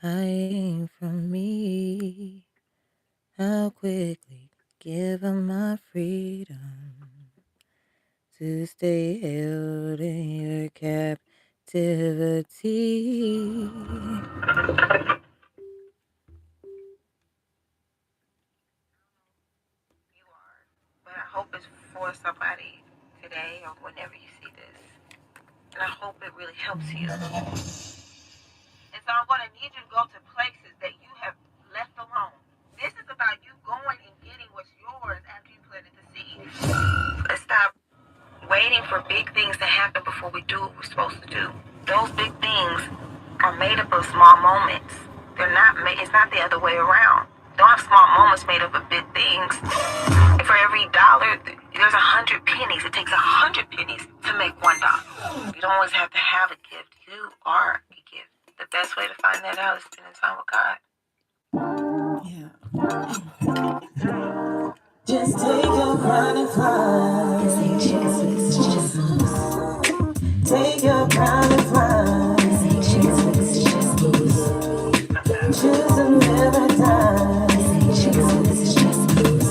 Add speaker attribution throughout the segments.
Speaker 1: hiding from me. I'll quickly give up my freedom to stay held in your captivity.
Speaker 2: You are. But I hope it's for somebody today or whenever you see this. And I hope it really helps you. And so I'm going to need you to go to places that you have left alone. This is about you going and getting what's yours after you planted the seed. Let's stop waiting for big things to happen before we do what we're supposed to do. Those big things are made up of small moments. They're not. It's not the other way around. Don't have small moments made up of big things. For every dollar, there's 100 pennies. It takes 100 pennies to make $1. You don't always have to have a gift. You are a gift. The best way to find that out is spending time with God.
Speaker 1: Yeah. Just take your crown and fly. This ain't chess, it's just moves. Take your crown and fly. This ain't chess, it's just moves. Choose to never die. This ain't chess, it's just moves.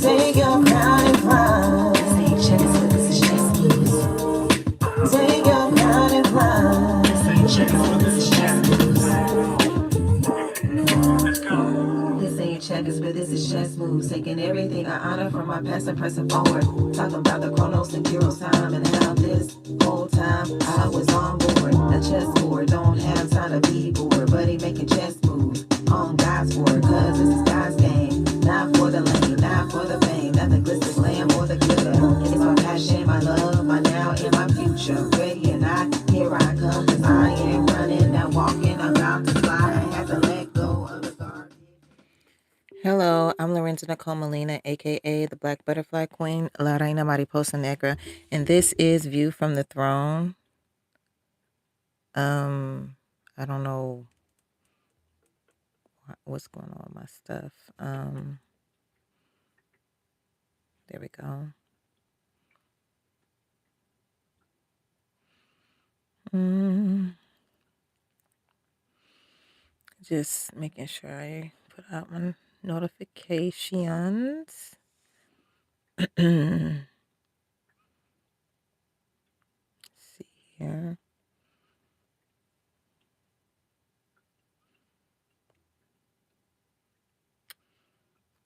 Speaker 1: Take your crown and fly. This ain't chess, it's just moves. Take your crown and fly. This ain't chess, it's just moves. Let's go. This ain't checkers, but this is chess moves. Taking everything I honor from my past and pressing forward. Talking about the chronos and Kuros time and how this whole time I was on board. The chessboard don't have time to be bored, but he making chess moves on God's board, cause this is God's game. Not for the lane, not for the fame, not the glitz, the glam, or the glitter. It's my passion, my love, my now and my future. Ready or not, here I come, cause I ain't running, not walking, I'm bound to fly. I have to let go of the guard. Hello, I'm Lorenza Nicole Molina, aka the Black Butterfly Queen, La Reina Mariposa Negra, and this is View from the Throne. I don't know what's going on with my stuff. There we go. Just making sure I put out my notifications. See here.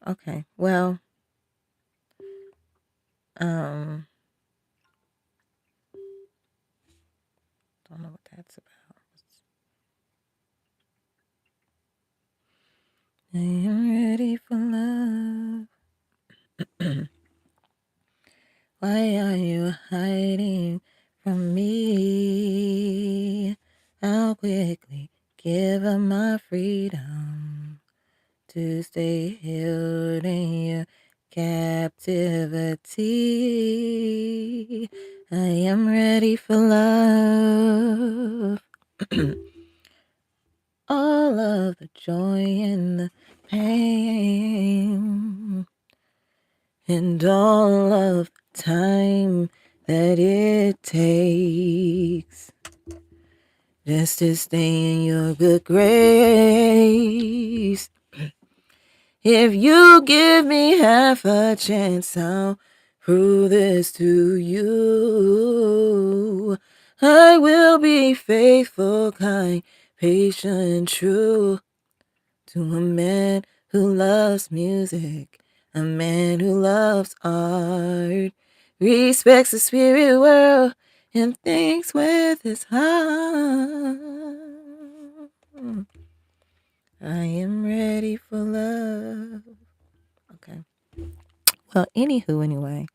Speaker 1: Okay, well, don't know what that's about. I am ready for love. Why are you hiding from me? I'll quickly give up my freedom to stay held in your captivity. I am ready for love. All of the joy and the pain, and all of the time that it takes just to stay in your good grace. If you give me half a chance, I'll prove this to you. I will be faithful, kind, patient, true to a man who loves music, a man who loves art, respects the spirit world, and thinks with his heart. I am ready for love. Okay. Well, anyway.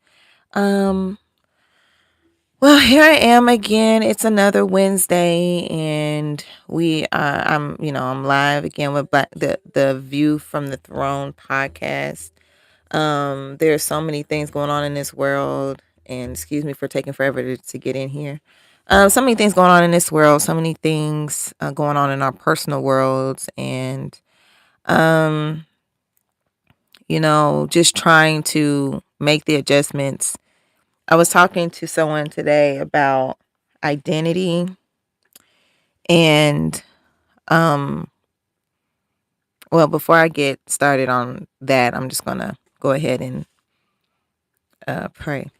Speaker 1: Well, here I am again. It's another Wednesday, and I'm live again with the View from the Throne podcast. There's so many things going on in this world, and excuse me for taking forever to get in here. So many things going on in this world, so many things going on in our personal worlds, and just trying to make the adjustments. I was talking to someone today about identity, and
Speaker 3: Um, well, before I get started on that, I'm just gonna go ahead and pray.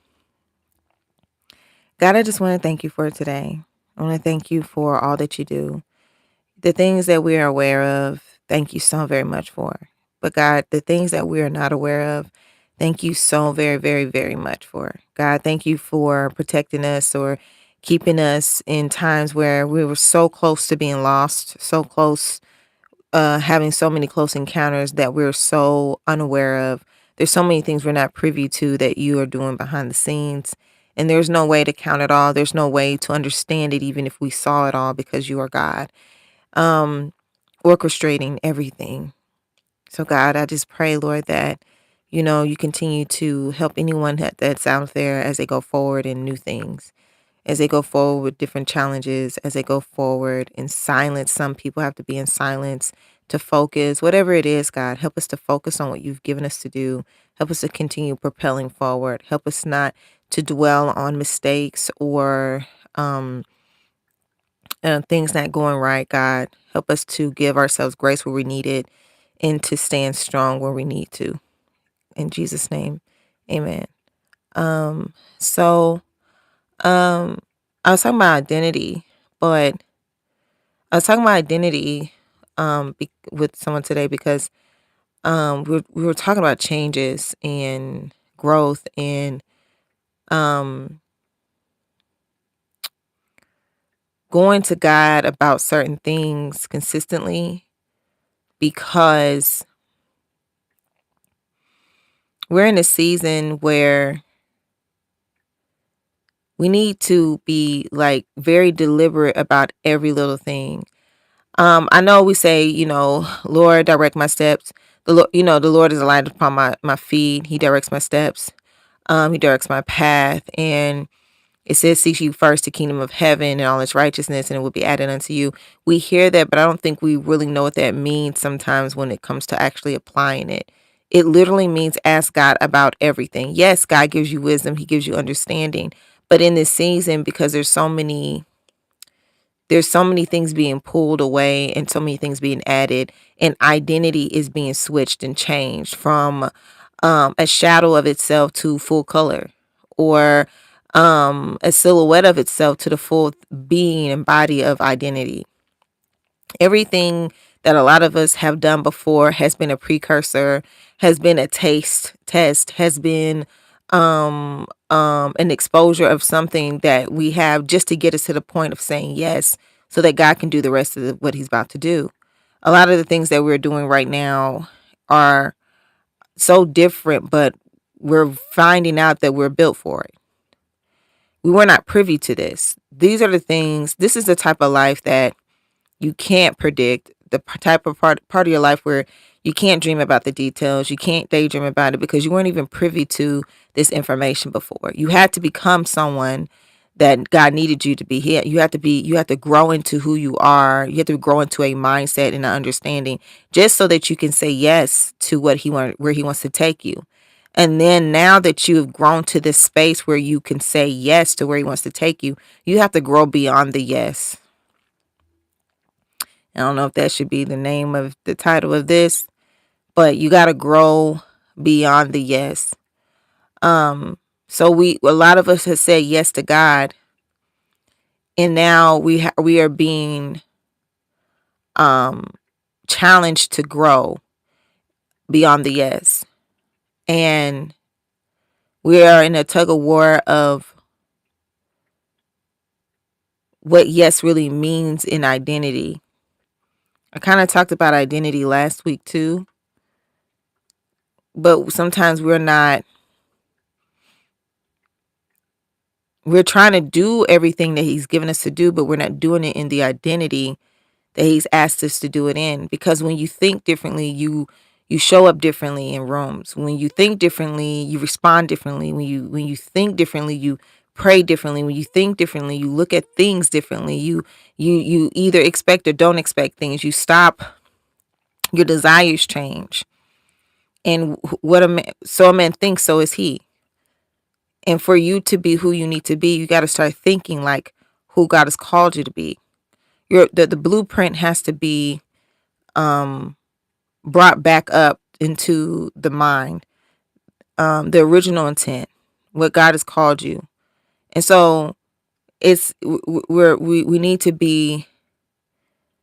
Speaker 3: God, I just want to thank you for today. I want to thank you for all that you do. The things that we are aware of, thank you so very much for. But God, the things that we are not aware of, thank you so very, very, very much for. God, thank you for protecting us or keeping us in times where we were so close to being lost, so close, having so many close encounters that we're so unaware of. There's so many things we're not privy to that you are doing behind the scenes. And there's no way to count it all. There's no way to understand it, even if we saw it all, because you are God, um, orchestrating everything. So, God, I just pray, Lord, that, you continue to help anyone that's out there as they go forward in new things, as they go forward with different challenges, as they go forward in silence. Some people have to be in silence to focus. Whatever it is, God, help us to focus on what you've given us to do. Help us to continue propelling forward. Help us not to dwell on mistakes or things not going right, God. Help us to give ourselves grace where we need it and to stand strong where we need to. In Jesus' name, amen. So I was talking about identity, but I was talking about identity with someone today because we were talking about changes and growth and um, going to God about certain things consistently because we're in a season where we need to be like very deliberate about every little thing. I know we say, Lord, direct my steps. The Lord is a light upon my feet. He directs my steps. He directs my path. And it says, seek you first the kingdom of heaven and all its righteousness, and it will be added unto you. We hear that, but I don't think we really know what that means sometimes when it comes to actually applying it. It literally means ask God about everything. Yes, God gives you wisdom. He gives you understanding. But in this season, because there's so many things being pulled away and so many things being added, and identity is being switched and changed from a shadow of itself to full color, or a silhouette of itself to the full being and body of identity. Everything that a lot of us have done before has been a precursor, has been a taste test, has been an exposure of something that we have just to get us to the point of saying yes so that God can do the rest of what he's about to do. A lot of the things that we're doing right now are so different, but we're finding out that we're built for it. We were not privy to this. These are the things, this is the type of life that you can't predict, the type of part of your life where you can't dream about the details, you can't daydream about it because you weren't even privy to this information before. You had to become someone that God needed you to be. Here you have to grow into who you are. You have to grow into a mindset and an understanding just so that you can say yes to where he wants to take you. And then now that you've grown to this space where you can say yes to where he wants to take you, you have to grow beyond the yes. I don't know if that should be the name of the title of this, but you got to grow beyond the yes. So a lot of us have said yes to God, and now we are being um challenged to grow beyond the yes. And we are in a tug of war of what yes really means in identity. I kind of talked about identity last week too, but sometimes we're trying to do everything that he's given us to do, but we're not doing it in the identity that he's asked us to do it in. Because when you think differently, you show up differently in rooms. When you think differently, you respond differently. When you think differently, you pray differently. When you think differently, you look at things differently. You either expect or don't expect things. You stop, your desires change. And so a man thinks, so is he. And for you to be who you need to be, you got to start thinking like who God has called you to be. the blueprint has to be um brought back up into the mind, the original intent, what God has called you. And so we need to be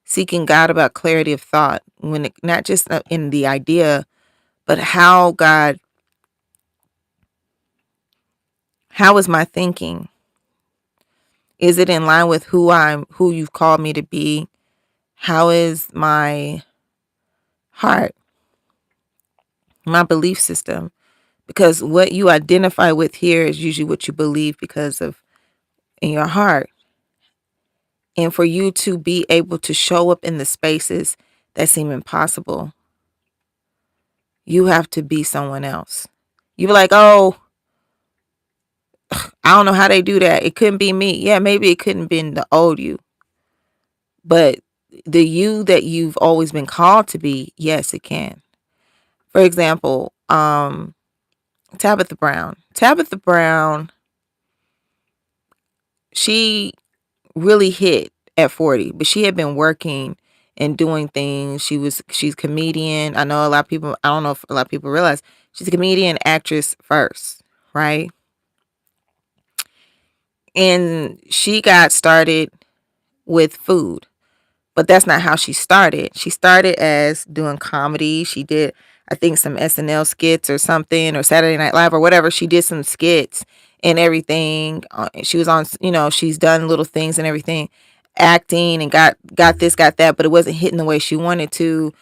Speaker 3: seeking God about clarity of thought, when not just in the idea, but how is my thinking? Is it in line with who you've called me to be? How is my heart, my belief system? Because what you identify with here is usually what you believe because of in your heart. And for you to be able to show up in the spaces that seem impossible, you have to be someone else. You be like, oh, I don't know how they do that. It couldn't be me. Yeah, maybe it couldn't been the old you. But the you that you've always been called to be, yes, it can. For example, Tabitha Brown. Tabitha Brown, she really hit at 40, but she had been working and doing things. She's a comedian. I know a lot of people, I don't know if a lot of people realize she's a comedian, actress first, right? And she got started with food. But that's not how she started. She started as doing comedy. She did, I think, some SNL skits or something, or Saturday Night Live or whatever. She did some skits and everything. She was on, she's done little things and everything, acting, and got this, got that, but it wasn't hitting the way she wanted to.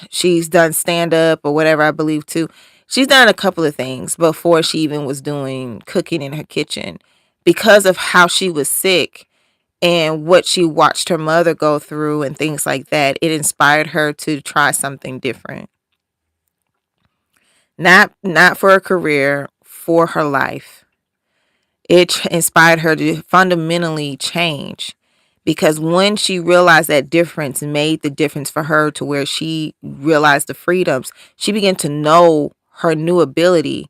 Speaker 3: She's done stand up or whatever, I believe too. She's done a couple of things before she even was doing cooking in her kitchen, because of how she was sick and what she watched her mother go through and things like that. It inspired her to try something different. Not for a career, for her life. It inspired her to fundamentally change, because when she realized that difference and made the difference for her to where she realized the freedoms, she began to know her new ability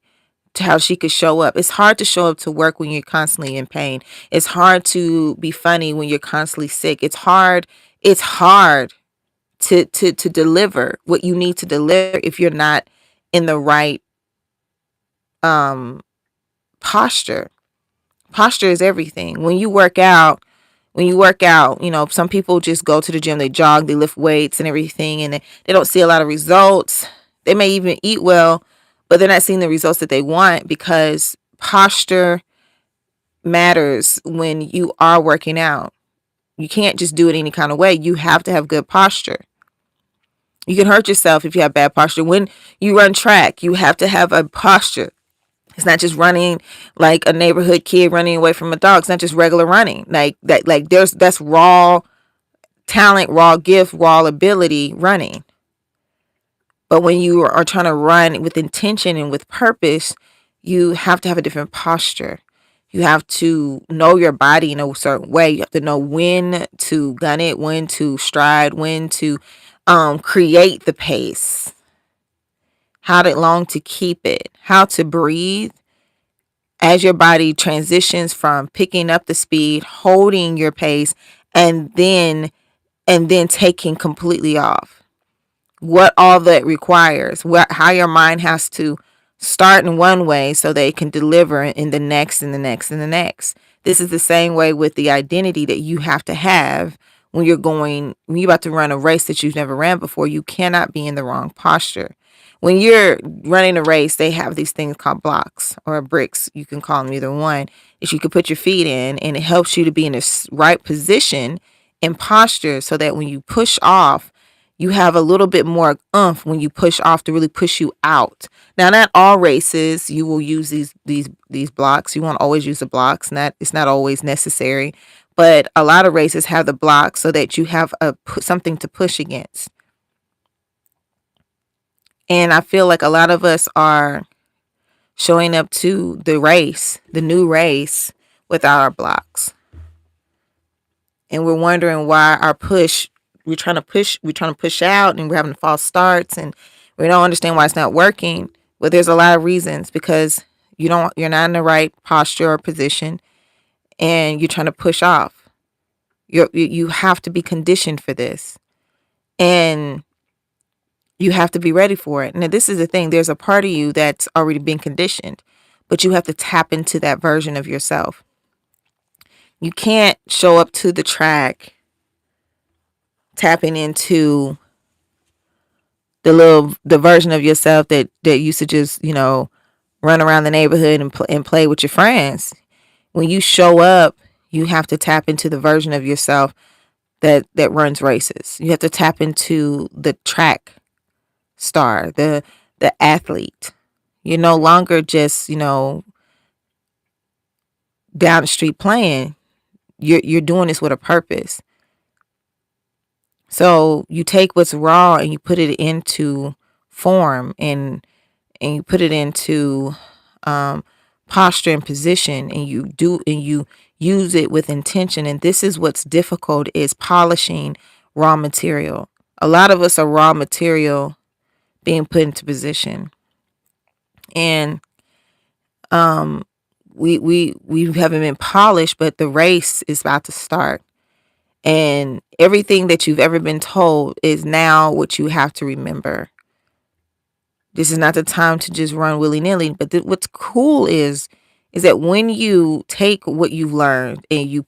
Speaker 3: to how she could show up. It's hard to show up to work when you're constantly in pain. It's hard to be funny when you're constantly sick. It's hard to deliver what you need to deliver if you're not in the right um posture. Posture is everything. When you work out, some people just go to the gym, they jog, they lift weights and everything, and they don't see a lot of results. They may even eat well, but they're not seeing the results that they want, because posture matters when you are working out. You can't just do it any kind of way. You have to have good posture. You can hurt yourself if you have bad posture. When you run track, you have to have a posture. It's not just running like a neighborhood kid running away from a dog. It's not just regular running. Like that, that's raw talent, raw gift, raw ability running. But when you are trying to run with intention and with purpose, you have to have a different posture. You have to know your body in a certain way. You have to know when to gun it, when to stride, when to create the pace, how long to keep it, how to breathe as your body transitions from picking up the speed, holding your pace, and then taking completely off. What all that requires, how your mind has to start in one way so they can deliver in the next and the next and the next. This is the same way with the identity that you have to have when you're about to run a race that you've never ran before. You cannot be in the wrong posture. When you're running a race, they have these things called blocks or bricks. You can call them either one, that you can put your feet in, and it helps you to be in the right position and posture so that when you push off, you have a little bit more oomph when you push off, to really push you out. Now, not all races you will use these blocks. You won't always use the blocks. It's not always necessary, but a lot of races have the blocks so that you have something to push against. And I feel like a lot of us are showing up to the new race, without our blocks. And we're wondering why we're trying to push out, and we're having false starts, and we don't understand why it's not working. But there's a lot of reasons, because you're not in the right posture or position, and you're trying to push off. You have to be conditioned for this, and you have to be ready for it. Now, this is the thing. There's a part of you that's already been conditioned, but you have to tap into that version of yourself. You can't show up to the track tapping into the version of yourself that used to just, run around the neighborhood and play with your friends. When you show up, you have to tap into the version of yourself that runs races. You have to tap into the track star, the athlete. You're no longer just, down the street playing. You're doing this with a purpose. So you take what's raw and you put it into form, and you put it into posture and position, and you use it with intention. And this is what's difficult, is polishing raw material. A lot of us are raw material being put into position, and we haven't been polished, but the race is about to start. And everything that you've ever been told is now what you have to remember. This is not the time to just run willy-nilly. But what's cool is that when you take what you've learned and you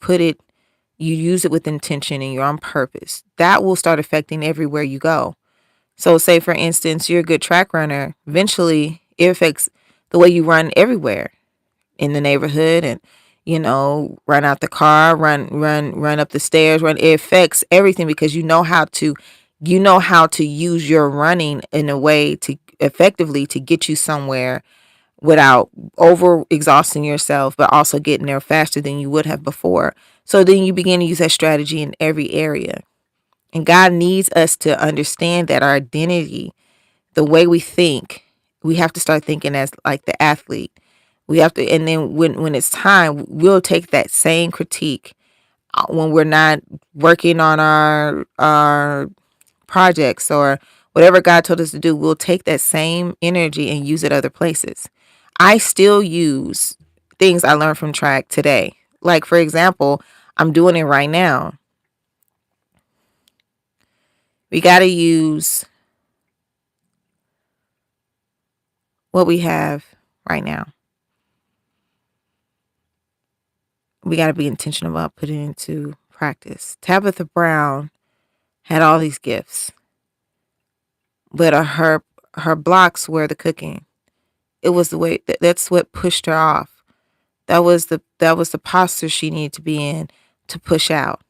Speaker 3: use it with intention and you're on purpose, that will start affecting everywhere you go. So say, for instance, you're a good track runner. Eventually, it affects the way you run everywhere in the neighborhood, and run out the car, run up the stairs, it affects everything, because you know how to use your running in a way to effectively to get you somewhere without over exhausting yourself, but also getting there faster than you would have before. So then you begin to use that strategy in every area. And God needs us to understand that our identity, the way we think, we have to start thinking as like the athlete. We have to, and then when it's time, we'll take that same critique when we're not working on our projects or whatever God told us to do. We'll take that same energy and use it other places. I still use things I learned from track today. Like, for example, I'm doing it right now. We got to use what we have right now. We got to be intentional about putting it into practice. Tabitha Brown had all these gifts, but her blocks were the cooking. It was the way that's what pushed her off. That was the posture she needed to be in to push out.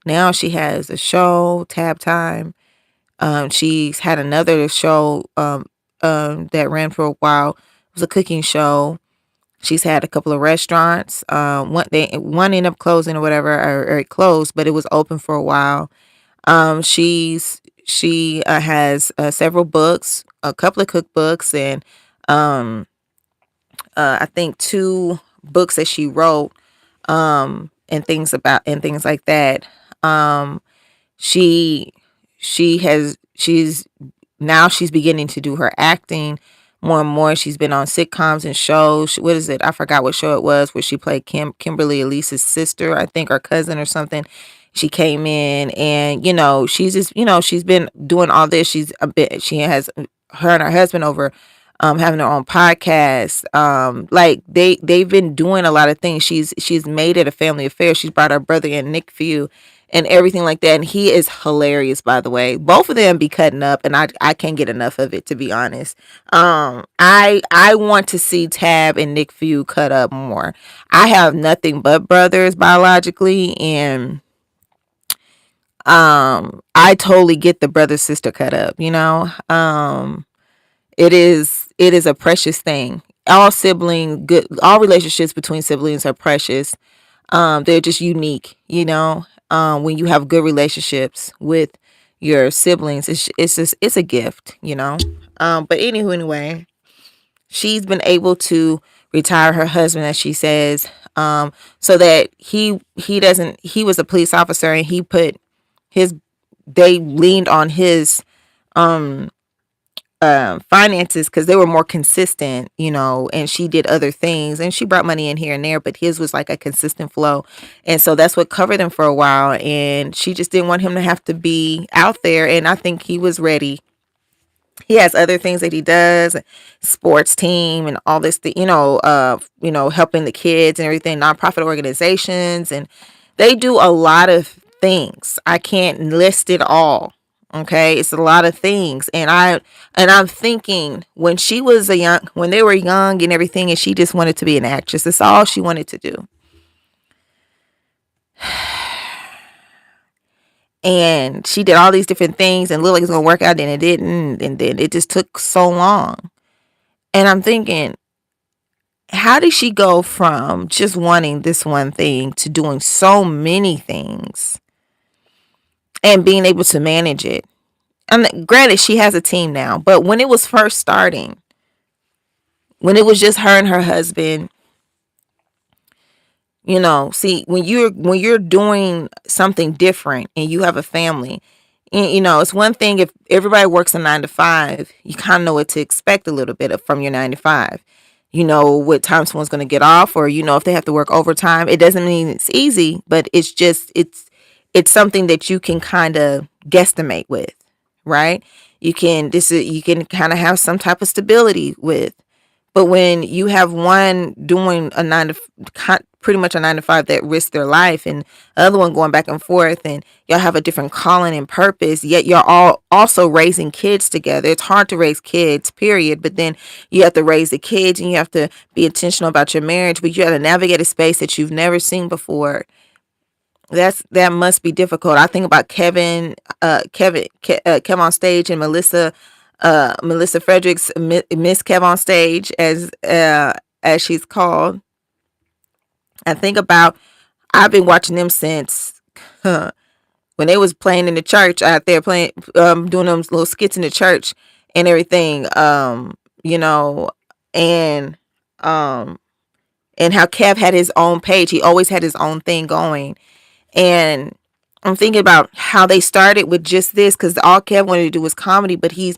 Speaker 3: Now she has a show, Tab Time. She's had another show that ran for a while. It was a cooking show. She's had a couple of restaurants. One ended up closing or whatever, or it closed, but it was open for a while. She has several books, a couple of cookbooks, and I think 2 books that she wrote, and things like that. She she's now she's beginning to do her acting more and more. She's been on sitcoms and shows. What is it? I forgot what show it was, where she played Kimberly Elise's sister, I think, or cousin or something. She came in, and she's just, she's been doing all this. She has her and her husband over, having their own podcast. Like they've been doing a lot of things. She's made it a family affair. She's brought her brother in, Nick Few, and everything like that. And he is hilarious, by the way. Both of them be cutting up, and I can't get enough of it, to be honest. I want to see Tab and Nick Few cut up more. I have nothing but brothers biologically, and I totally get the brother sister cut up. It is a precious thing. All relationships between siblings are precious. They're just unique, when you have good relationships with your siblings, it's a gift. But anyway, she's been able to retire her husband, as she says, so that he was a police officer, and they leaned on his finances, because they were more consistent, and she did other things and she brought money in here and there, but his was like a consistent flow. And so that's what covered him for a while. And she just didn't want him to have to be out there. And I think he was ready. He has other things that he does, sports team and all this, helping the kids and everything, nonprofit organizations, and they do a lot of things. I can't list it all. Okay, it's a lot of things, and I'm thinking when they were young and everything, and she just wanted to be an actress. That's all she wanted to do. And she did all these different things and looked like it was going to work out, and it didn't. And then it just took so long. And I'm thinking, how did she go from just wanting this one thing to doing so many things and being able to manage it? And granted, she has a team now, but when it was first starting, when it was just her and her husband, see, when you're doing something different and you have a family, it's one thing if everybody works a 9 to 5, you kind of know what to expect a little bit from your 9 to 5. You know what time someone's going to get off, or if they have to work overtime. It doesn't mean it's easy, but it's something that you can kind of guesstimate with, right? You can kind of have some type of stability with. But when you have one doing pretty much a 9 to 5 that risk their life, and the other one going back and forth, and y'all have a different calling and purpose, yet you're all also raising kids together. It's hard to raise kids, period. But then you have to raise the kids, and you have to be intentional about your marriage, but you have to navigate a space that you've never seen before. That must be difficult. I think about Kevin on stage, and Melissa Fredericks, Miss Kev on stage, as she's called. I think about, I've been watching them since when they was playing in the church out there, playing doing them little skits in the church and everything, and and how Kev had his own page. He always had his own thing going. And I'm thinking about how they started with just this, because all Kev wanted to do was comedy, but he's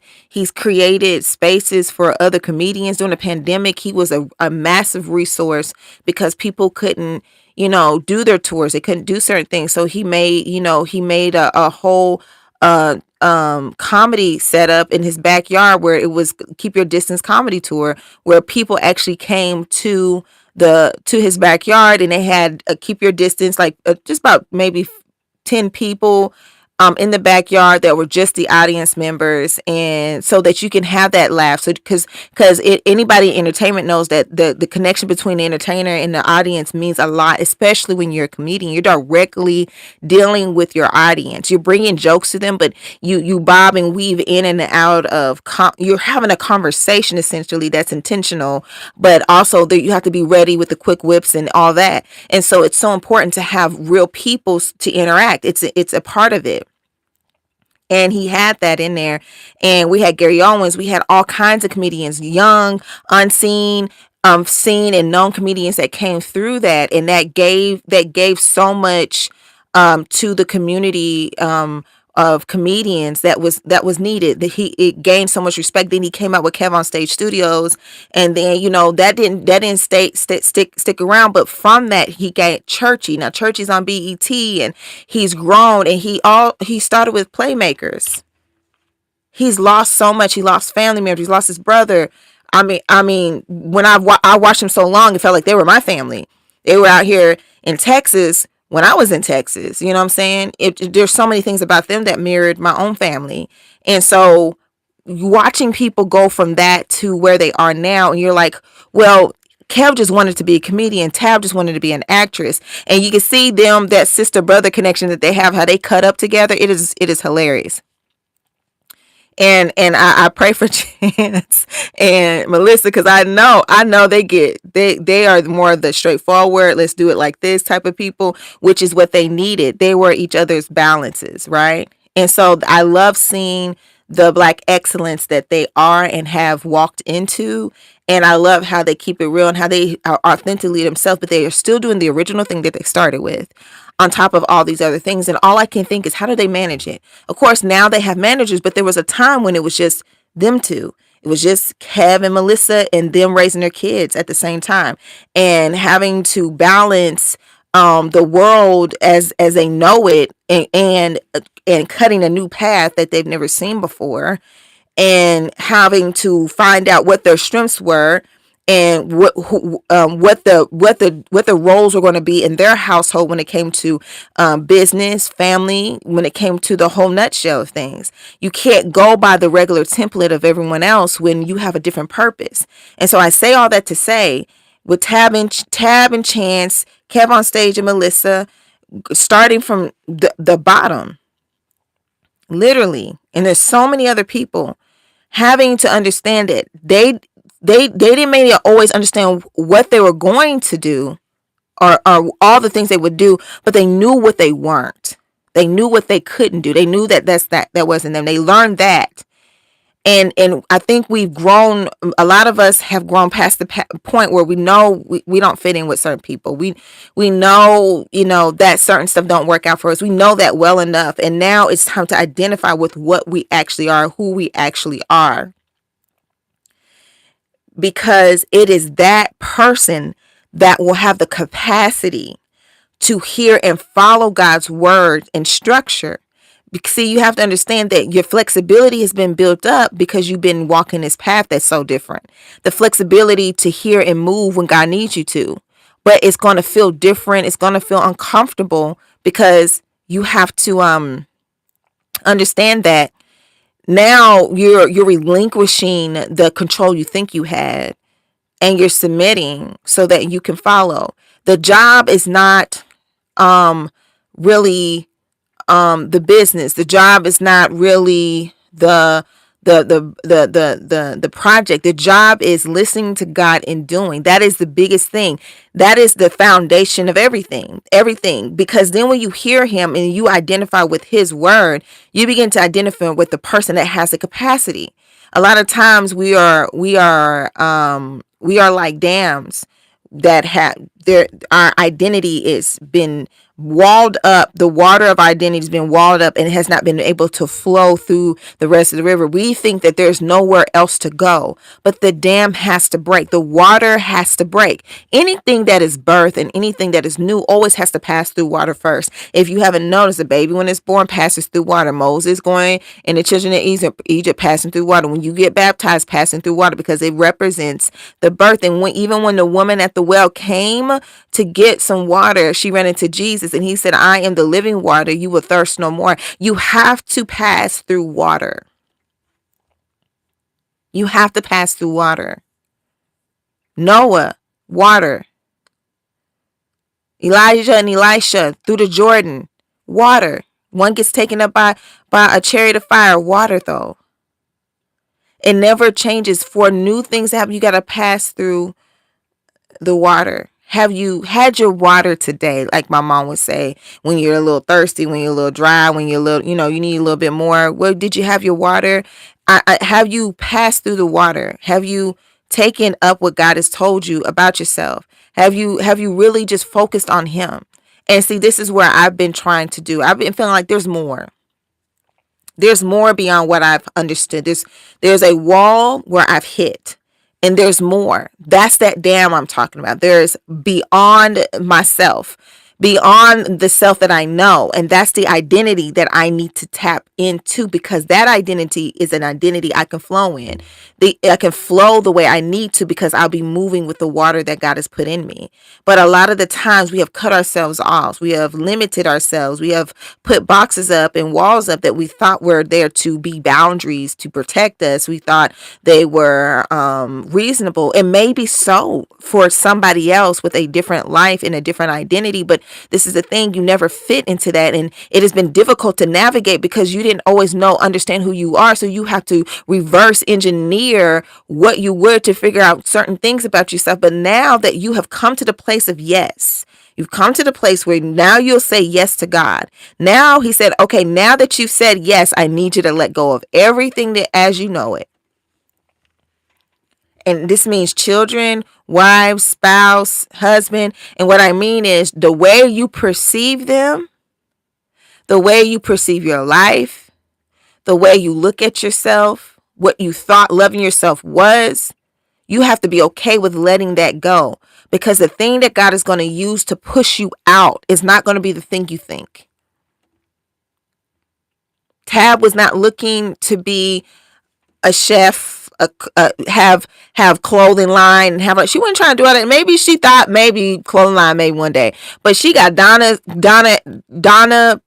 Speaker 3: created spaces for other comedians. During the pandemic, he was a massive resource because people couldn't, do their tours. They couldn't do certain things. So he made a whole comedy setup in his backyard where it was Keep Your Distance comedy tour, where people actually came to his backyard, and they had a Keep Your Distance, like just about maybe 10 people in the backyard that were just the audience members, and so that you can have that laugh. So because anybody in entertainment knows that the connection between the entertainer and the audience means a lot, especially when you're a comedian. You're directly dealing with your audience. You're bringing jokes to them, but you bob and weave in and out of you're having a conversation essentially that's intentional, but also that you have to be ready with the quick whips and all that. And so it's so important to have real people to interact. It's a part of it. And he had that in there. And we had Gary Owens. We had all kinds of comedians, young, unseen, seen and known comedians that came through that. And that gave so much to the community of comedians that was needed. That it gained so much respect. Then he came out with Kev on Stage Studios, and then that didn't stick around. But from that, he got Churchy. Now Churchy's on BET, and he's grown. And he started with Playmakers. He's lost so much. He lost family members. He's lost his brother. I mean, when I watched him so long, it felt like they were my family. They were out here in Texas when I was in Texas. You know what I'm saying? There's so many things about them that mirrored my own family. And so watching people go from that to where they are now, and you're like, well, Kev just wanted to be a comedian. Tab just wanted to be an actress. And you can see them, that sister-brother connection that they have, how they cut up together. It is hilarious. And I pray for Chance and Melissa, because I know they are more of the straightforward, let's do it like this type of people, which is what they needed. They were each other's balances, right? And so I love seeing the Black excellence that they are and have walked into. And I love how they keep it real and how they are authentically themselves, but they are still doing the original thing that they started with, on top of all these other things. And all I can think is, how do they manage it? Of course, now they have managers, but there was a time when it was just them two. It was just Kev and Melissa and them raising their kids at the same time and having to balance the world as they know it, and cutting a new path that they've never seen before, and having to find out what their strengths were, and what the roles were going to be in their household when it came to business, family, when it came to the whole nutshell of things. You can't go by the regular template of everyone else when you have a different purpose. And so I say all that to say, with Tab and Chance, Kev on stage, and Melissa, starting from the bottom, literally, and there's so many other people having to understand it. They didn't maybe always understand what they were going to do, or all the things they would do, but they knew what they weren't. They knew what they couldn't do. They knew that wasn't them. They learned that. And I think we've grown, a lot of us have grown past the point where we know we don't fit in with certain people. We know, that certain stuff don't work out for us. We know that well enough. And now it's time to identify with what we actually are, who we actually are. Because it is that person that will have the capacity to hear and follow God's word and structure. See, you have to understand that your flexibility has been built up because you've been walking this path that's so different. The flexibility to hear and move when God needs you to. But it's going to feel different. It's going to feel uncomfortable because you have to understand that now you're relinquishing the control you think you had, and you're submitting so that you can follow. The job is not really the business. The job is not really the project. The job is listening to God and doing. That is the biggest thing. That is the foundation of everything. Because then when you hear him and you identify with his word, you begin to identify with the person that has the capacity. A lot of times we are like dams that have our identity is been walled up. The water of identity has been walled up and has not been able to flow through the rest of the river. We think that there's nowhere else to go, but the dam has to break. The water has to break. Anything that is birth and anything that is new always has to pass through water first. If you haven't noticed, a baby when it's born passes through water. Moses going and the children of Egypt passing through water. When you get baptized, passing through water, because it represents the birth. And even when the woman at the well came to get some water, she ran into Jesus and he said, I am the living water. You will thirst no more. You have to pass through water. You have to pass through water. Noah, water. Elijah and Elisha through the Jordan, water. One gets taken up by a chariot of fire, water though. It never changes. For new things to happen, you got to pass through the water. Have you had your water today? Like my mom would say, when you're a little thirsty, when you're a little dry, when you're a little, you need a little bit more. Well, did you have your water? Have you passed through the water? Have you taken up what God has told you about yourself? Have you really just focused on him? And see, this is where I've been trying to do. I've been feeling like there's more. There's more beyond what I've understood. There's a wall where I've hit. And there's more. That's that dam I'm talking about. There's beyond myself, beyond the self that I know. And that's the identity that I need to tap into, because that identity is an identity I can flow in. I can flow the way I need to, because I'll be moving with the water that God has put in me. But a lot of the times we have cut ourselves off. We have limited ourselves. We have put boxes up and walls up that we thought were there to be boundaries to protect us. We thought they were reasonable, and maybe so for somebody else with a different life and a different identity. But this is the thing, you never fit into that, and it has been difficult to navigate because you didn't always understand who you are. So you have to reverse engineer what you were to figure out certain things about yourself. But now that you have come to the place of yes, you've come to the place where now you'll say yes to God. Now he said, okay, now that you've said yes, I need you to let go of everything that as you know it. And this means children, wives, spouse, husband. And what I mean is the way you perceive them, the way you perceive your life, the way you look at yourself, what you thought loving yourself was, you have to be okay with letting that go, because the thing that God is going to use to push you out is not going to be the thing you think. Tab was not looking to be a chef, have clothing line, and she wasn't trying to do all that. Maybe she thought maybe clothing line maybe one day, but she got Donna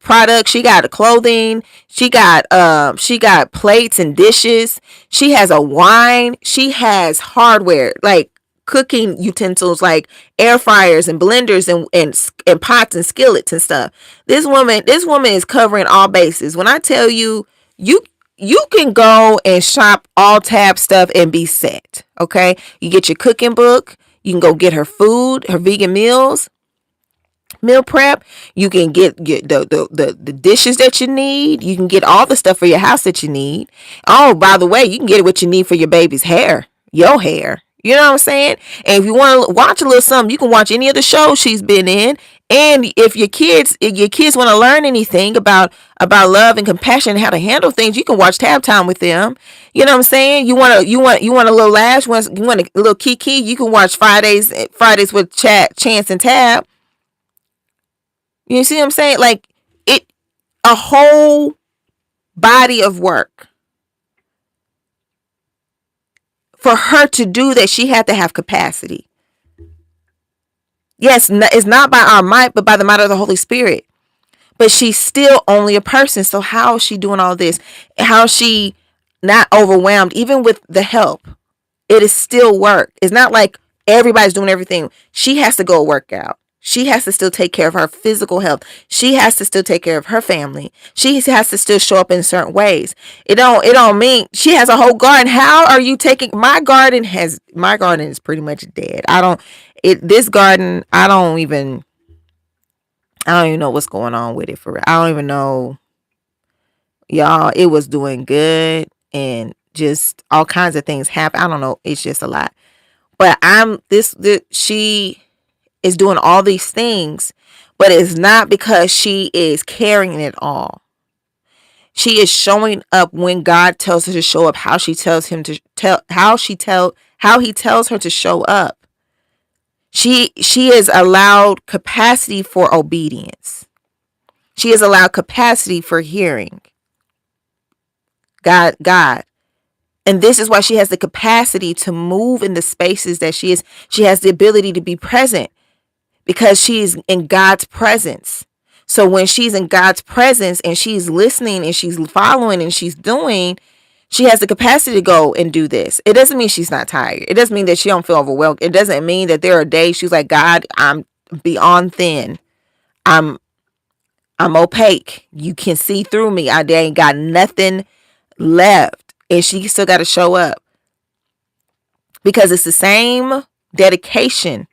Speaker 3: products. She got clothing. She got plates and dishes. She has a wine. She has hardware like cooking utensils, like air fryers and blenders and pots and skillets and stuff. This woman is covering all bases. When I tell you, you can go and shop all Tab stuff and be set. Okay, you get your cooking book. You can go get her food, her vegan meal prep. You can get the dishes that you need. You can get all the stuff for your house that you need. Oh, by the way, you can get what you need for your baby's hair, your hair. You know what I'm saying? And if you want to watch a little something, you can watch any of the shows she's been in. And if your kids want to learn anything about love and compassion and how to handle things, you can watch Tab Time with them. You know what I'm saying? You want a little laugh, you want a little kiki, you can watch Fridays with Chance and Tab. You see what I'm saying? Like, a whole body of work. For her to do that, she had to have capacity. Yes, it's not by our might, but by the might of the Holy Spirit. But she's still only a person. So how is she doing all this? How is she not overwhelmed? Even with the help, it is still work. It's not like everybody's doing everything. She has to go work out. She has to still take care of her physical health. She has to still take care of her family. She has to still show up in certain ways. It don't mean she has a whole garden. How are you taking my garden is pretty much dead. This garden, I don't even know what's going on with it for real. I don't even know. Y'all, it was doing good and just all kinds of things happen. I don't know. It's just a lot. But she is doing all these things, but it's not because she is carrying it all. She is showing up when God tells her to show up, how he tells her to show up. She has allowed capacity for obedience. She has allowed capacity for hearing God. And this is why she has the capacity to move in the spaces that she is. She has the ability to be present because she's in God's presence. So when she's in God's presence and she's listening and she's following and she's doing, she has the capacity to go and do this. It doesn't mean she's not tired. It doesn't mean that she don't feel overwhelmed. It doesn't mean that there are days she's like, God, I'm beyond thin. I'm opaque. You can see through me. I ain't got nothing left. And she still got to show up. Because it's the same dedication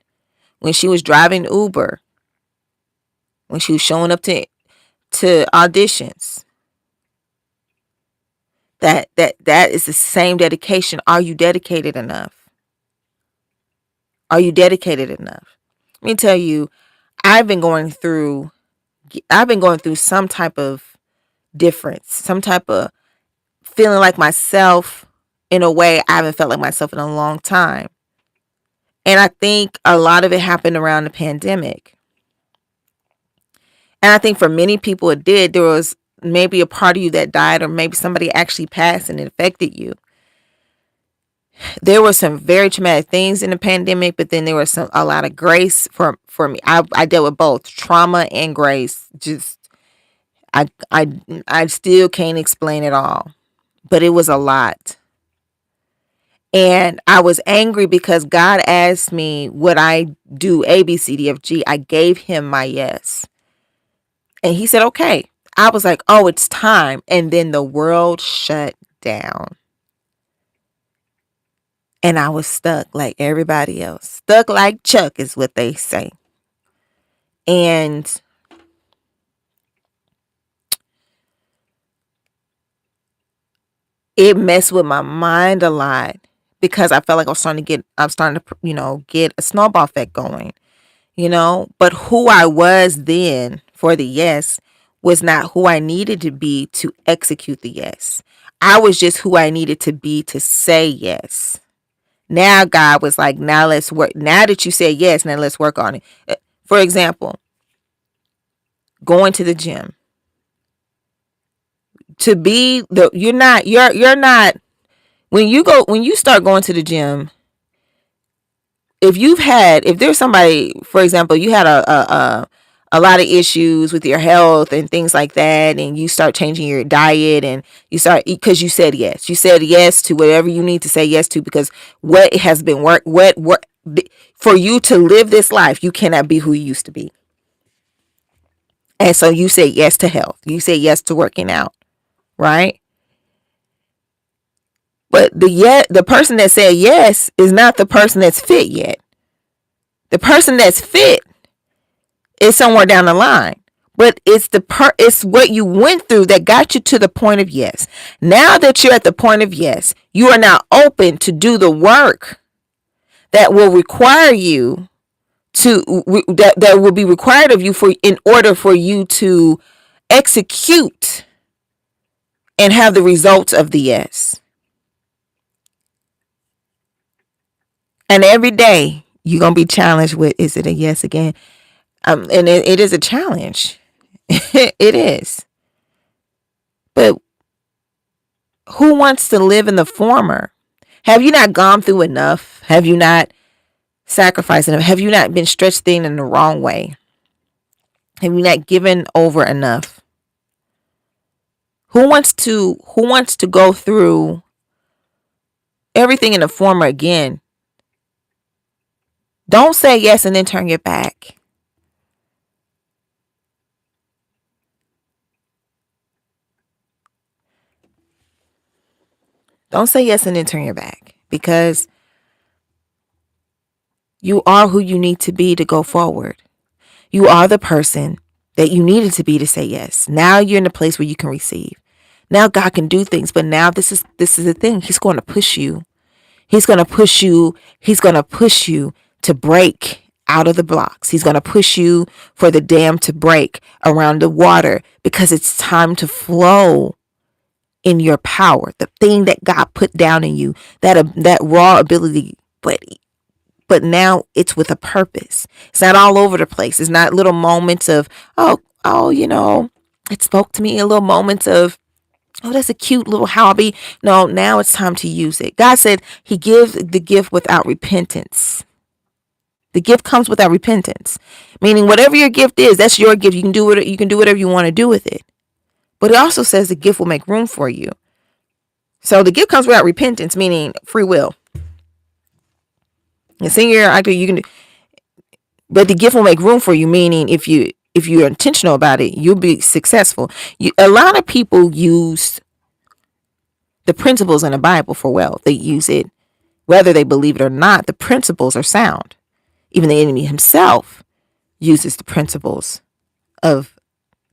Speaker 3: when she was driving Uber, when she was showing up to auditions. That is the same dedication. Are you dedicated enough? Are you dedicated enough? Let me tell you, I've been going through some type of difference, some type of feeling like myself in a way I haven't felt like myself in a long time. And I think a lot of it happened around the pandemic. And I think for many people it did. There was maybe a part of you that died, or maybe somebody actually passed and it affected you. There were some very traumatic things in the pandemic, but then there was a lot of grace for me. I dealt with both trauma and grace. Just I still can't explain it all, but it was a lot. And I was angry because God asked me, would I do A, B, C, D, F, G? I gave him my yes. And he said, okay. I was like, oh, it's time. And then the world shut down. And I was stuck like everybody else. Stuck like Chuck is what they say. And it messed with my mind a lot because I felt like I was starting to get a snowball effect going, But who I was then for the yes was not who I needed to be to execute the yes. I was just who I needed to be to say yes. Now God was like, now let's work. Now that you said yes, now let's work on it. For example, going to the gym. To be the you're not when you start going to the gym, if there's somebody, for example, you had a lot of issues with your health and things like that, and you start changing your diet, and you start, because you said yes to whatever you need to say yes to, because what has been what for you to live this life, you cannot be who you used to be. And so you say yes to health, you say yes to working out, right? But the person that said yes is not the person that's fit yet. The person that's fit is somewhere down the line. But it's what you went through that got you to the point of yes. Now that you're at the point of yes, you are now open to do the work that will require you to that will be required of you for in order for you to execute and have the results of the yes. And every day you're going to be challenged with, is it a yes again? And it is a challenge. It is. But who wants to live in the former? Have you not gone through enough? Have you not sacrificed enough? Have you not been stretched thin in the wrong way? Have you not given over enough? Who wants to go through everything in the former again? Don't say yes and then turn your back. Don't say yes and then turn your back, because you are who you need to be to go forward. You are the person that you needed to be to say yes. Now you're in a place where you can receive. Now God can do things, but now this is the thing. He's going to push you. He's going to push you. He's going to push you to break out of the blocks. He's going to push you for the dam to break around the water, because it's time to flow in your power, the thing that God put down in you, that raw ability, but now it's with a purpose. It's not all over the place. It's not little moments of, it spoke to me, a little moments of, oh, that's a cute little hobby. No, now it's time to use it. God said he gives the gift without repentance. The gift comes without repentance, meaning whatever your gift is, that's your gift. You can do it. You can do whatever you want to do with it. But it also says the gift will make room for you. So the gift comes without repentance, meaning free will. And senior, you can, but the gift will make room for you, meaning if you're intentional about it, you'll be successful. A lot of people use the principles in the Bible for wealth. They use it whether they believe it or not. The principles are sound. Even the enemy himself uses the principles of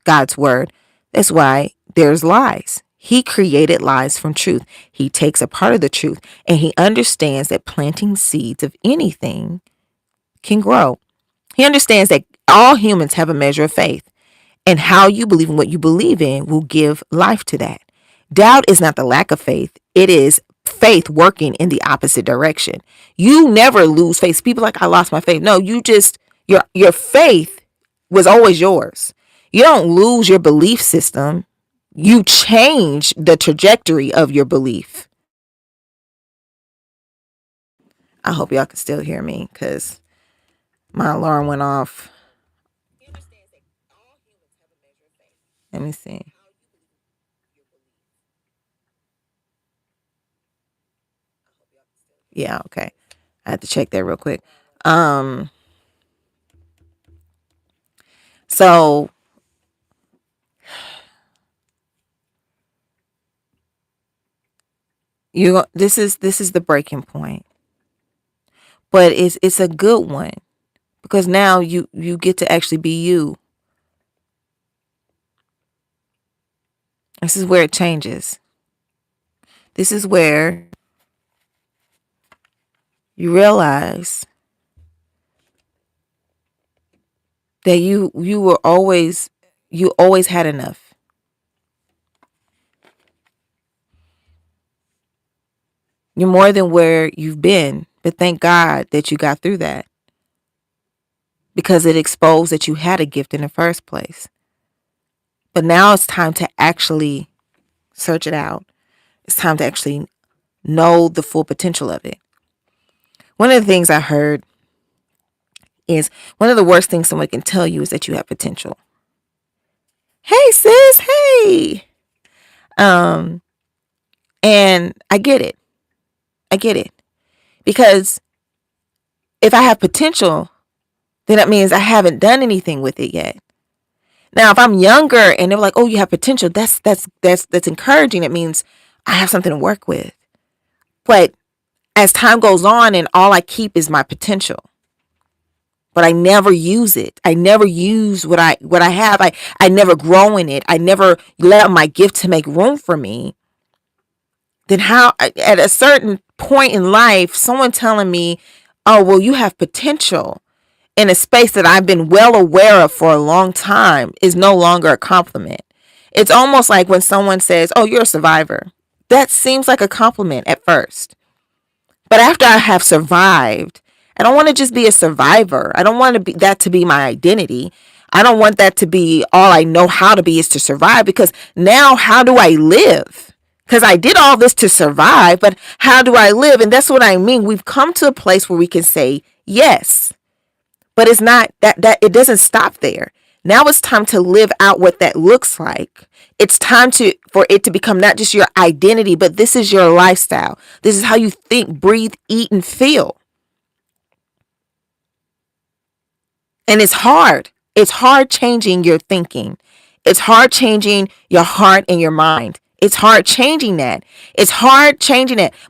Speaker 3: God's word. That's why there's lies. He created lies from truth. He takes a part of the truth, and he understands that planting seeds of anything can grow. He understands that all humans have a measure of faith, and how you believe in what you believe in will give life to that. Doubt is not the lack of faith. It is faith working in the opposite direction. You never lose faith. People like, I lost my faith. No, your faith was always yours. You don't lose your belief system. You change the trajectory of your belief. I hope y'all can still hear me, because my alarm went off. Let me see. Yeah, okay. I had to check that real quick. So this is the breaking point. But it's a good one, because now you get to actually be you. This is where it changes. This is where you realize that you were always You always had enough. You're more than where you've been, but thank God that you got through that, because it exposed that you had a gift in the first place. But now it's time to actually search it out. It's time to actually know the full potential of it. One of the things I heard is one of the worst things someone can tell you is that you have potential. Hey sis, hey. And I get it. Because if I have potential, then that means I haven't done anything with it yet. Now, if I'm younger and they're like, "Oh, you have potential," that's encouraging. It means I have something to work with. But as time goes on and all I keep is my potential, but I never use it. I never use what I have. I never grow in it. I never let my gift to make room for me. Then how, at a certain point in life, someone telling me, "Oh, well, you have potential," in a space that I've been well aware of for a long time, is no longer a compliment. It's almost like when someone says, "Oh, you're a survivor." That seems like a compliment at first. But after I have survived, I don't want to just be a survivor. I don't want that to be my identity. I don't want that to be all I know how to be, is to survive, because now how do I live? Because I did all this to survive, but how do I live? And that's what I mean. We've come to a place where we can say yes, but it's not that it doesn't stop there. Now it's time to live out what that looks like. It's time for it to become not just your identity, but this is your lifestyle. This is how you think, breathe, eat, and feel. And it's hard. It's hard changing your thinking. It's hard changing your heart and your mind. It's hard changing that.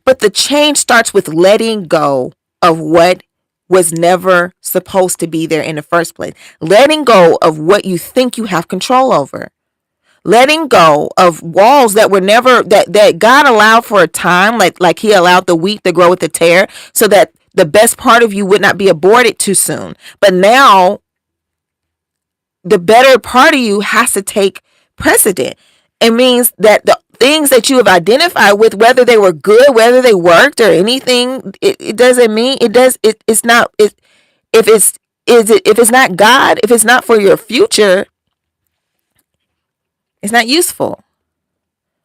Speaker 3: But the change starts with letting go of what was never supposed to be there in the first place. Letting go of what you think you have control over. Letting go of walls that were never, that God allowed for a time, like he allowed the wheat to grow with the tare, so that the best part of you would not be aborted too soon. But now the better part of you has to take precedent. It means that the things that you have identified with, whether they were good, whether they worked or anything, it doesn't mean it's not, if it's not God, if it's not for your future, it's not useful.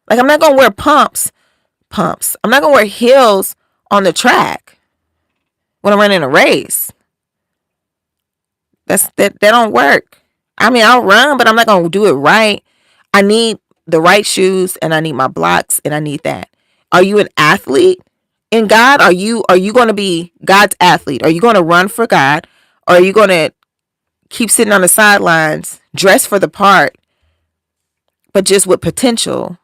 Speaker 3: Like, I'm not going to wear pumps. I'm not going to wear heels on the track when I'm running a race. That don't work. I mean, I'll run, but I'm not going to do it right. I need the right shoes, and I need my blocks, and I need that. Are you an athlete in God? Are you going to be God's athlete? Are you going to run for God? Or are you going to keep sitting on the sidelines, dress for the part, but just with potential?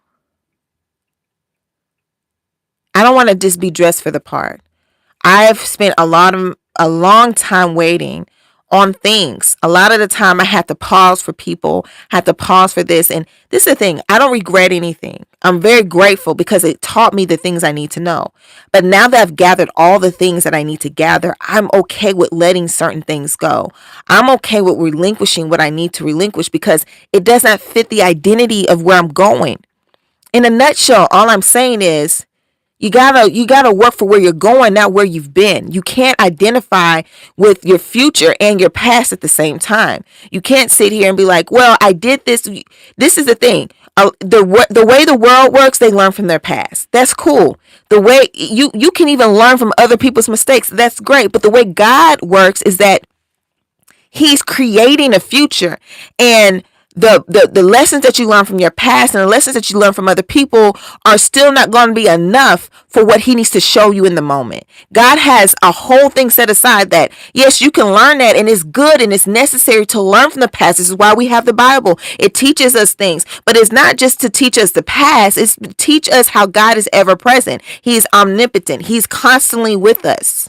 Speaker 3: I don't want to just be dressed for the part. I've spent a long time waiting on things. A lot of the time I had to pause for people, had to pause for this. And this is the thing. I don't regret anything. I'm very grateful because it taught me the things I need to know. But now that I've gathered all the things that I need to gather, I'm okay with letting certain things go. I'm okay with relinquishing what I need to relinquish, because it does not fit the identity of where I'm going. In a nutshell, all I'm saying is, you gotta work for where you're going, not where you've been. You can't identify with your future and your past at the same time. You can't sit here and be like, "Well, I did this." This is the thing. The way the world works, they learn from their past. That's cool. The way you can even learn from other people's mistakes. That's great. But the way God works is that He's creating a future, and the lessons that you learn from your past and the lessons that you learn from other people are still not going to be enough for what he needs to show you in the moment. God has a whole thing set aside that, yes, you can learn that, and it's good and it's necessary to learn from the past. This is why we have the Bible. It teaches us things, but it's not just to teach us the past. It's to teach us how God is ever present. He is omnipotent. He's constantly with us.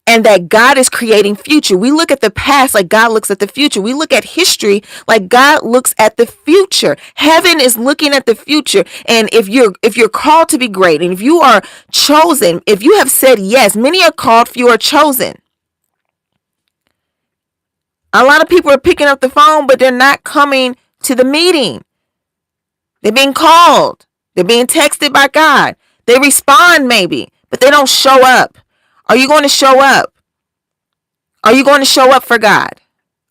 Speaker 3: And that God is creating future. We look at the past like God looks at the future. We look at history like God looks at the future. Heaven is looking at the future. And if you're called to be great, and if you are chosen, if you have said yes, many are called, few are chosen. A lot of people are picking up the phone, but they're not coming to the meeting. They're being called. They're being texted by God. They respond maybe, but they don't show up. Are you going to show up? Are you going to show up for God?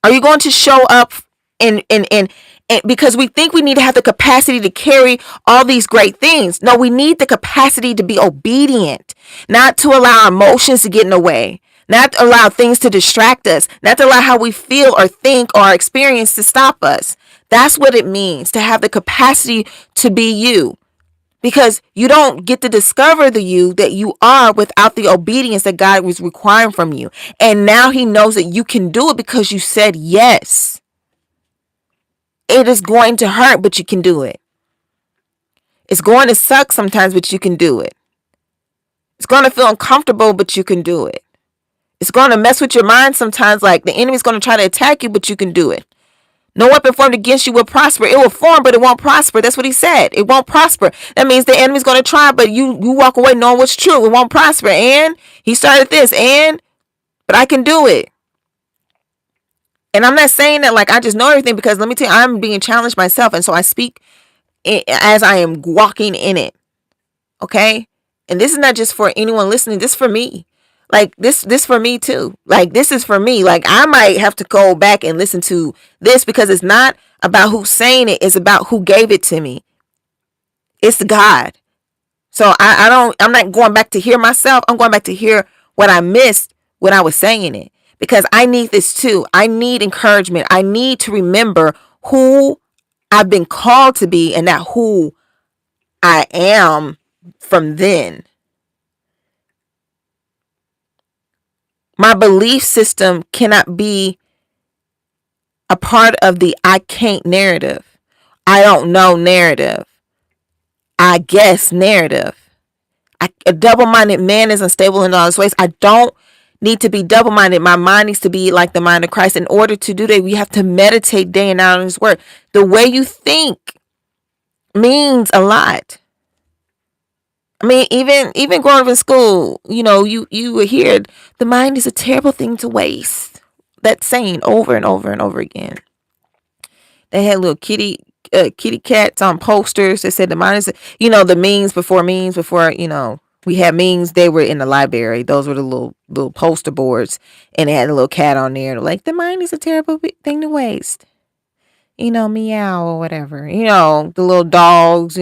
Speaker 3: Are you going to show up in because we think we need to have the capacity to carry all these great things. No, we need the capacity to be obedient, not to allow emotions to get in the way, not to allow things to distract us, not to allow how we feel or think or experience to stop us. That's what it means to have the capacity to be you. Because you don't get to discover the you that you are without the obedience that God was requiring from you. And now he knows that you can do it because you said yes. It is going to hurt, but you can do it. It's going to suck sometimes, but you can do it. It's going to feel uncomfortable, but you can do it. It's going to mess with your mind sometimes, like the enemy's going to try to attack you, but you can do it. No weapon formed against you will prosper. It will form, but it won't prosper. That's what he said. It won't prosper. That means the enemy's going to try, but you walk away knowing what's true. It won't prosper. And he started this, but I can do it. And I'm not saying that like I just know everything, because let me tell you, I'm being challenged myself. And so I speak as I am walking in it. Okay? And this is not just for anyone listening. This is for me. Like this for me too. Like this is for me. Like I might have to go back and listen to this, because it's not about who's saying it. It's about who gave it to me. It's God. So I'm not going back to hear myself. I'm going back to hear what I missed when I was saying it, because I need this too. I need encouragement. I need to remember who I've been called to be and not who I am from then. My belief system cannot be a part of the I can't narrative. I don't know narrative. I guess narrative. A double-minded man is unstable in all his ways. I don't need to be double-minded. My mind needs to be like the mind of Christ. In order to do that, we have to meditate day and night on his word. The way you think means a lot. I mean, even growing up in school, you would hear the mind is a terrible thing to waste. That saying over and over and over again. They had little kitty cats on posters that said the mind is, the memes before, we had memes. They were in the library. Those were the little poster boards, and they had a little cat on there. Like, the mind is a terrible thing to waste. Meow or whatever. The little dogs.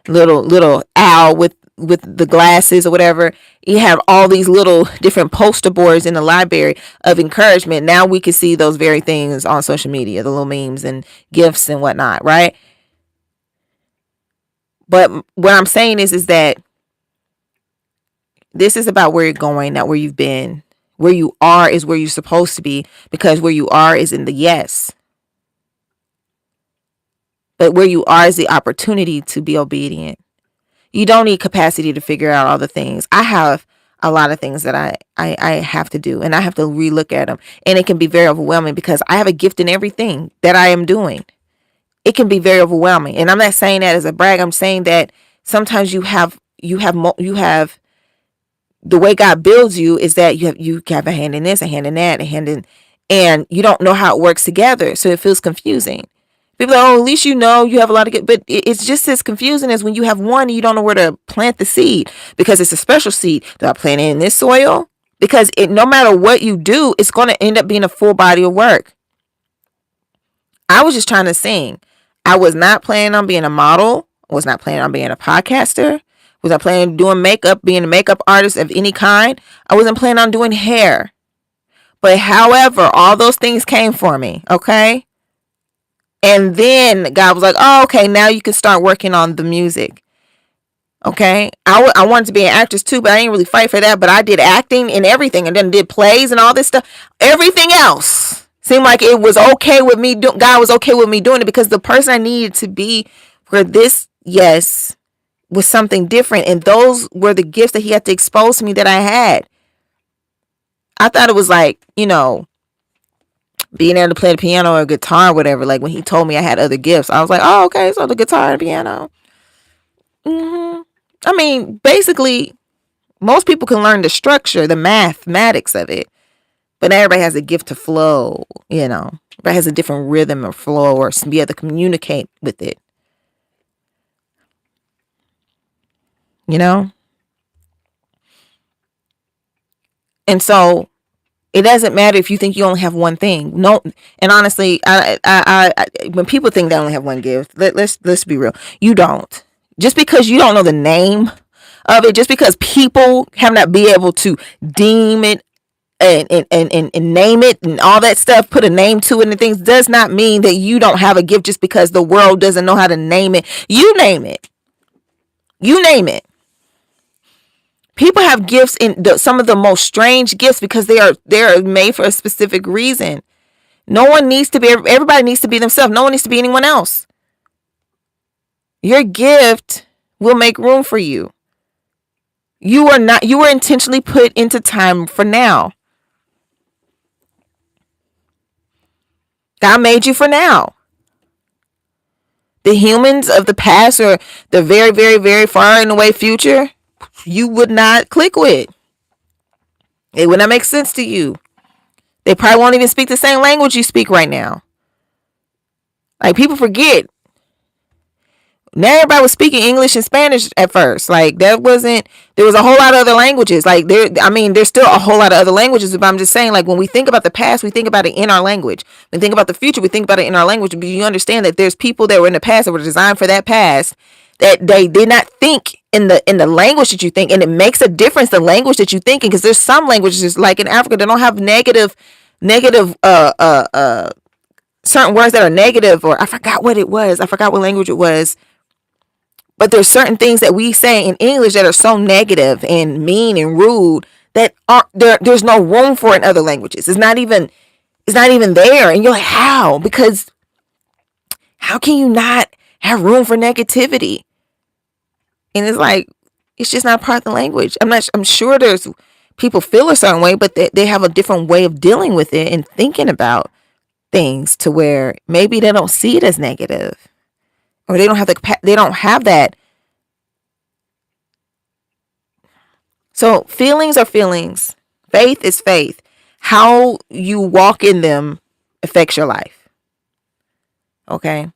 Speaker 3: Little owl with the glasses or whatever. You have all these little different poster boards in the library of encouragement. Now we can see those very things on social media, the little memes and gifs and whatnot, right? But what I'm saying is that this is about where you're going, not where you've been. Where you are is where you're supposed to be, because where you are is in the yes. But where you are is the opportunity to be obedient. You don't need capacity to figure out all the things. I have a lot of things that I have to do, and I have to relook at them. And it can be very overwhelming, because I have a gift in everything that I am doing. It can be very overwhelming. And I'm not saying that as a brag. I'm saying that sometimes you have the way God builds you is that you have a hand in this, a hand in that, a hand in, and you don't know how it works together. So it feels confusing. People are like, oh, at least you have a lot of good, but it's just as confusing as when you have one and you don't know where to plant the seed, because it's a special seed. Do I plant it in this soil? Because no matter what you do, it's going to end up being a full body of work. I was just trying to sing. I was not planning on being a model. I was not planning on being a podcaster. Was I planning on doing makeup, being a makeup artist of any kind? I wasn't planning on doing hair. But however, all those things came for me, okay? And then God was like, oh, okay, now you can start working on the music. Okay. I wanted to be an actress too, but I didn't really fight for that. But I did acting and everything, and then did plays and all this stuff. Everything else seemed like it was okay with me. God was okay with me doing it, because the person I needed to be for this, yes, was something different. And those were the gifts that he had to expose to me that I had. I thought it was like, being able to play the piano or guitar or whatever. Like when he told me I had other gifts, I was like, oh, okay, so the guitar and piano. I mean, basically, most people can learn the structure, the mathematics of it. But everybody has a gift to flow, you know. Everybody has a different rhythm or flow or be able to communicate with it. You know? And so it doesn't matter if you think you only have one thing. No, and honestly, when people think they only have one gift, let's be real. You don't. Just because you don't know the name of it, just because people have not been able to deem it and name it and all that stuff, put a name to it and things, does not mean that you don't have a gift just because the world doesn't know how to name it. You name it. You name it. People have gifts in some of the most strange gifts because they are made for a specific reason. No one needs to be, everybody needs to be themselves. No one needs to be anyone else. Your gift will make room for you. You were intentionally put into time for now. God made you for now. The humans of the past or the very, very, very far and away future, you would not click with. It would not make sense to you. They probably won't even speak the same language you speak right now. Like, people forget. Now everybody was speaking English and Spanish at first. Like, there was a whole lot of other languages. Like, there's still a whole lot of other languages, but I'm just saying, like, when we think about the past, we think about it in our language. When we think about the future, we think about it in our language. But you understand that there's people that were in the past that were designed for that past, that they did not think in the language that you think, and it makes a difference the language that you think in, because there's some languages, like in Africa, that don't have negative certain words that are negative, or I forgot what it was. I forgot what language it was. But there's certain things that we say in English that are so negative and mean and rude that there's no room for in other languages. It's not even there. And you're like, how? Because how can you not have room for negativity? And it's like, it's just not part of the language. I'm sure there's people feel a certain way, but they have a different way of dealing with it and thinking about things to where maybe they don't see it as negative. Or they don't have that. So feelings are feelings. Faith is faith. How you walk in them affects your life. Okay?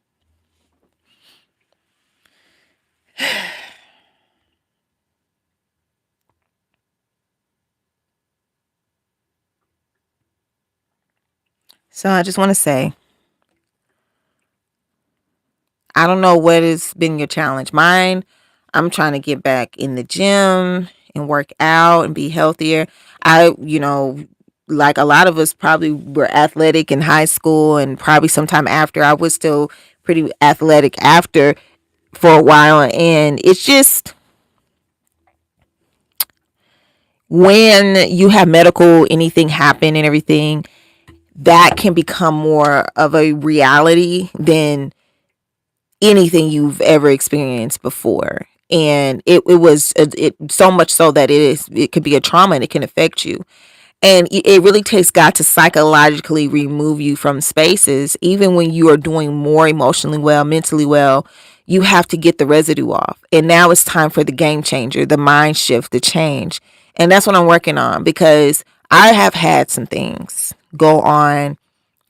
Speaker 3: So I just want to say, I don't know what has been your challenge. Mine, I'm trying to get back in the gym and work out and be healthier. Like a lot of us probably were athletic in high school, and probably sometime after, I was still pretty athletic after for a while. And it's just, when you have anything happen and everything, that can become more of a reality than anything you've ever experienced before. And it was so much so that it could be a trauma, and it can affect you. And it really takes God to psychologically remove you from spaces. Even when you are doing more emotionally well, mentally well, you have to get the residue off. And now it's time for the game changer, the mind shift, the change. And that's what I'm working on, because I have had some things go on,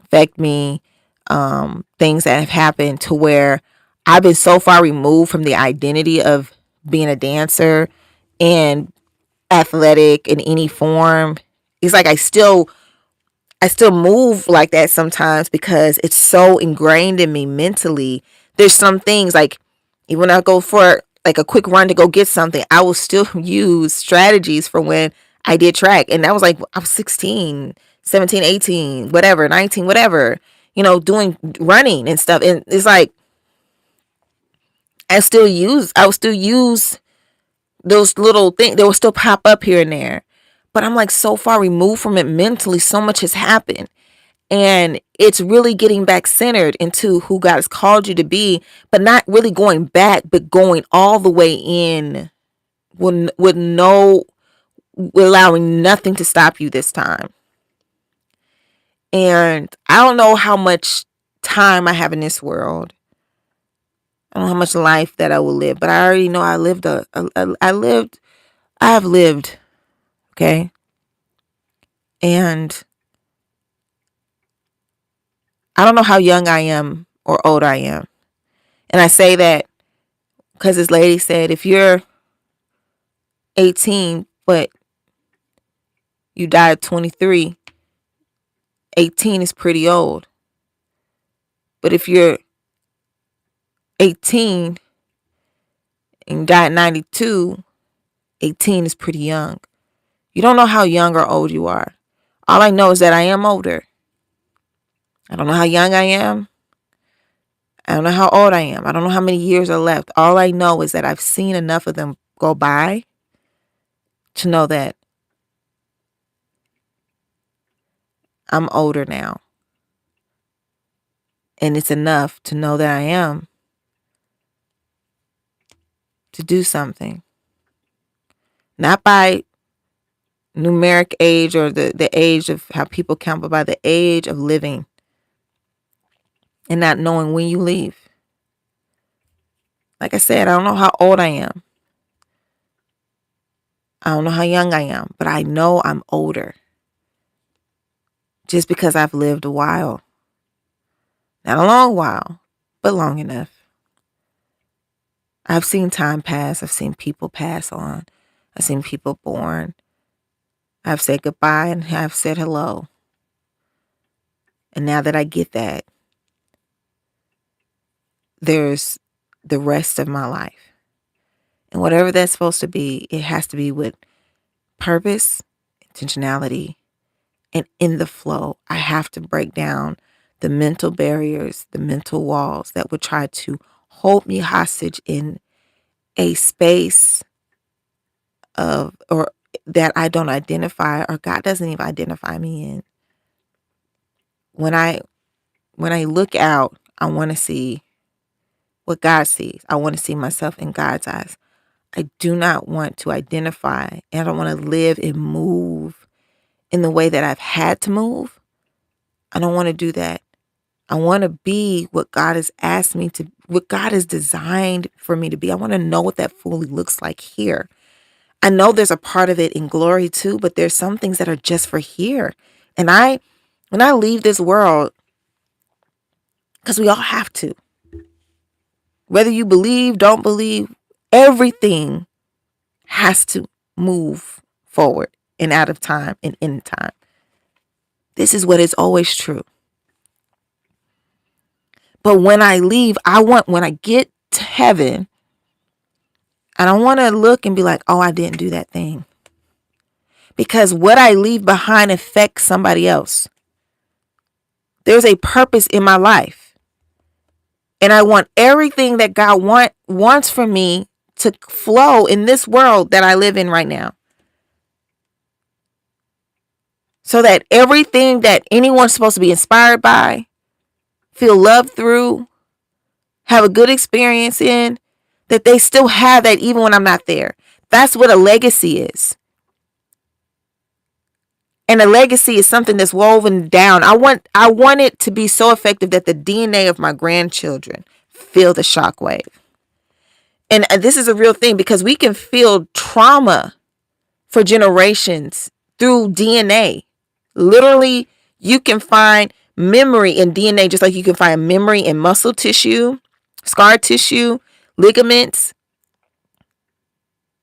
Speaker 3: affect me, things that have happened to where I've been so far removed from the identity of being a dancer and athletic in any form. It's like I still move like that sometimes, because it's so ingrained in me mentally. There's some things, like even when I go for like a quick run to go get something, I will still use strategies from when I did track. And that was like, I was 16, 17, 18, whatever, 19, whatever, doing running and stuff. And it's like, I will still use those little things. They will still pop up here and there. But I'm like so far removed from it mentally. So much has happened. And it's really getting back centered into who God has called you to be, but not really going back, but going all the way in with allowing nothing to stop you this time. And I don't know how much time I have in this world. I don't know how much life that I will live, but I already know I have lived. Okay. And I don't know how young I am or old I am. And I say that because this lady said, if you're 18, but you died at 23, 18 is pretty old. But if you're 18 and died at 92, 18 is pretty young. You don't know how young or old you are. All I know is that I am older. I don't know how young I am. I don't know how old I am. I don't know how many years are left. All I know is that I've seen enough of them go by to know that I'm older now. And it's enough to know that I am to do something. Not by numeric age or the age of how people count, but by the age of living and not knowing when you leave. Like I said, I don't know how old I am. I don't know how young I am, but I know I'm older. Just because I've lived a while. Not a long while, but long enough. I've seen time pass. I've seen people pass on. I've seen people born. I've said goodbye and I've said hello. And now that I get that, there's the rest of my life. And whatever that's supposed to be, it has to be with purpose, intentionality, and in the flow. I have to break down the mental barriers, the mental walls that would try to hold me hostage in a space of, or that I don't identify, or God doesn't even identify me in. When I look out, I want to see what God sees. I want to see myself in God's eyes. I do not want to identify, and I don't want to live and move in the way that I've had to move. I don't want to do that. I want to be what God has asked me to, what God has designed for me to be. I want to know what that fully looks like here. I know there's a part of it in glory too, but there's some things that are just for here. And when I leave this world, because we all have to, whether you believe, don't believe, everything has to move forward and out of time and in time. This is what is always true. But when I leave, when I get to heaven, I don't want to look and be like, oh, I didn't do that thing. Because what I leave behind affects somebody else. There's a purpose in my life. And I want everything that God wants for me to flow in this world that I live in right now. So that everything that anyone's supposed to be inspired by, feel loved through, have a good experience in, that they still have that even when I'm not there. That's what a legacy is. And a legacy is something that's woven down. I want it to be so effective that the DNA of my grandchildren feel the shockwave. And this is a real thing, because we can feel trauma for generations through DNA. Literally, you can find memory in DNA, just like you can find memory in muscle tissue, scar tissue, ligaments.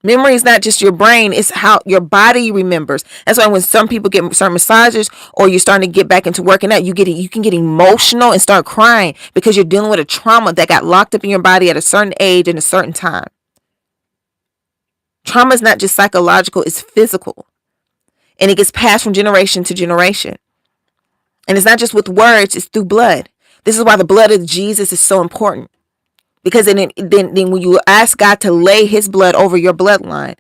Speaker 3: Memory is not just your brain, it's how your body remembers. That's why when some people get certain massages, or you're starting to get back into working out, you can get emotional and start crying because you're dealing with a trauma that got locked up in your body at a certain age and a certain time. Trauma is not just psychological, it's physical. And it gets passed from generation to generation. And it's not just with words, it's through blood. This is why the blood of Jesus is so important. Because then when you ask God to lay his blood over your bloodline,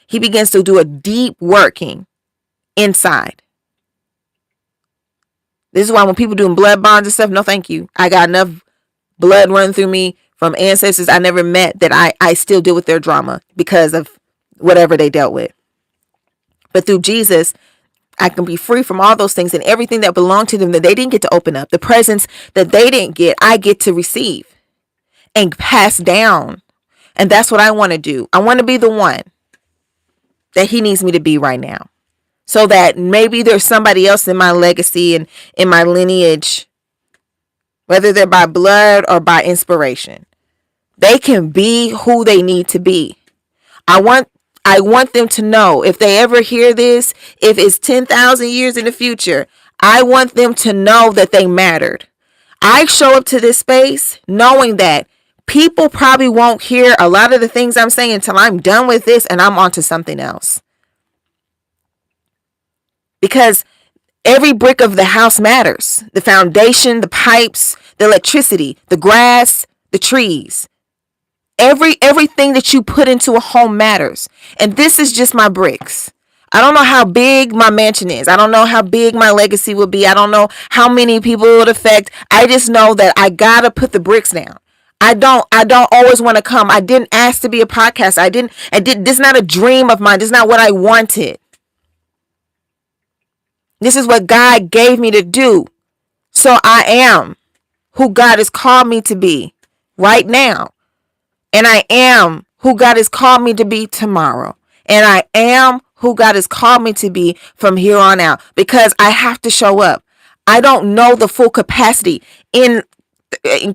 Speaker 3: he begins to do a deep working inside. This is why when people doing blood bonds and stuff, no thank you. I got enough blood running through me from ancestors I never met that I still deal with their drama because of whatever they dealt with. But through Jesus, I can be free from all those things, and everything that belonged to them that they didn't get to open up, the presents that they didn't get, I get to receive and pass down. And that's what I want to do. I want to be the one that he needs me to be right now, so that maybe there's somebody else in my legacy and in my lineage whether they're by blood or by inspiration. They can be who they need to be. I want them to know, if they ever hear this, if it's 10,000 years in the future, I want them to know that they mattered. I show up to this space knowing that people probably won't hear a lot of the things I'm saying until I'm done with this and I'm on to something else. Because every brick of the house matters. The foundation, the pipes, the electricity, the grass, the trees. Everything that you put into a home matters. And this is just my bricks. I don't know how big my mansion is. I don't know how big my legacy will be. I don't know how many people it would affect. I just know that I gotta put the bricks down. I don't always want to come. I didn't ask to be a podcast. This is not a dream of mine. This is not what I wanted. This is what God gave me to do. So I am who God has called me to be right now. And I am who God has called me to be tomorrow. And I am who God has called me to be from here on out. Because I have to show up. I don't know the full capacity. In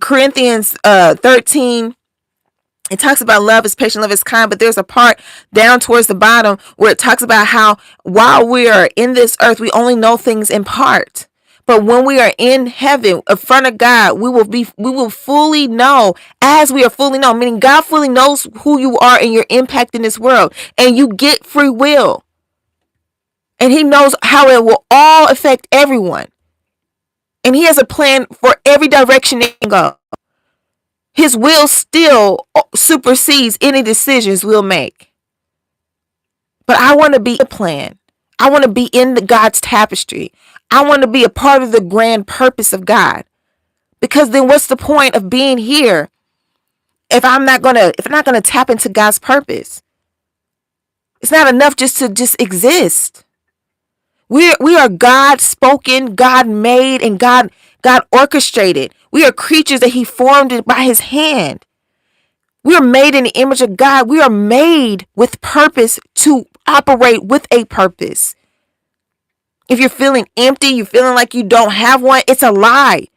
Speaker 3: Corinthians 13, it talks about love is patient, love is kind. But there's a part down towards the bottom where it talks about how while we are in this earth, we only know things in part. But when we are in heaven, in front of God, we will fully know as we are fully known, meaning God fully knows who you are and your impact in this world. And you get free will. And he knows how it will all affect everyone. And he has a plan for every direction it can go. His will still supersedes any decisions we'll make. But I want to be a plan. I want to be in God's tapestry. I want to be a part of the grand purpose of God. Because then what's the point of being here if I'm not gonna tap into God's purpose? It's not enough just to exist. We are God spoken, God made, and God orchestrated. We are creatures that he formed by his hand. We are made in the image of God. We are made with purpose to operate with a purpose. If you're feeling empty, you're feeling like you don't have one, it's a lie.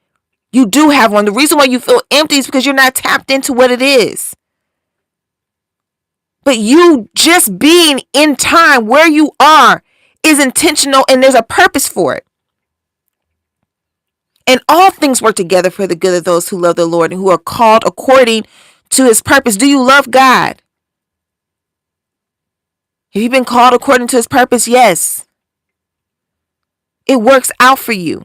Speaker 3: You do have one. The reason why you feel empty is because you're not tapped into what it is. But you just being in time where you are is intentional, and there's a purpose for it. And all things work together for the good of those who love the Lord and who are called according to his purpose. Do you love God? Have you been called according to his purpose? Yes. It works out for you.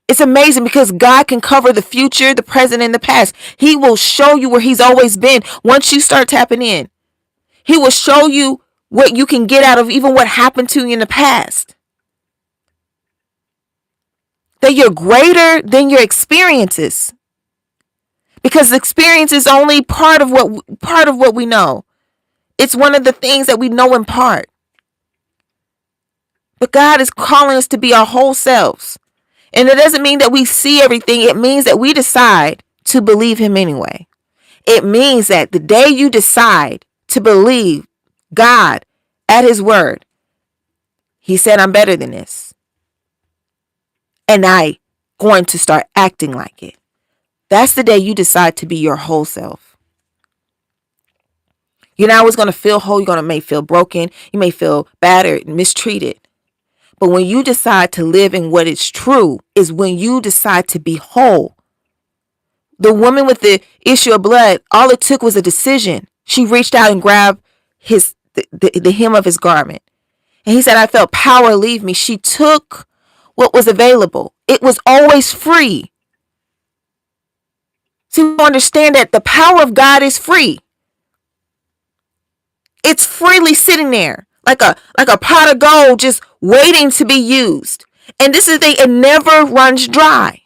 Speaker 3: It's amazing because God can cover the future, the present, and the past. He will show you where he's always been once you start tapping in. He will show you what you can get out of even what happened to you in the past. That you're greater than your experiences. Because the experience is only part of what we know. It's one of the things that we know in part. But God is calling us to be our whole selves. And it doesn't mean that we see everything. It means that we decide to believe him anyway. It means that the day you decide to believe God at his word, he said, I'm better than this. And I'm going to start acting like it. That's the day you decide to be your whole self. You're not always going to feel whole. May feel broken. You may feel battered, mistreated. But when you decide to live in what is true is when you decide to be whole. The woman with the issue of blood, all it took was a decision. She reached out and grabbed the hem of his garment. And he said, I felt power leave me. She took what was available. It was always free. So you understand that the power of God is free. It's freely sitting there like a pot of gold just waiting to be used. And this is the thing, it never runs dry.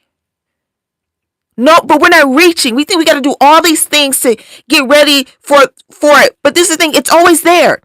Speaker 3: No, but we're not reaching. We think we got to do all these things to get ready for it. But this is the thing, it's always there.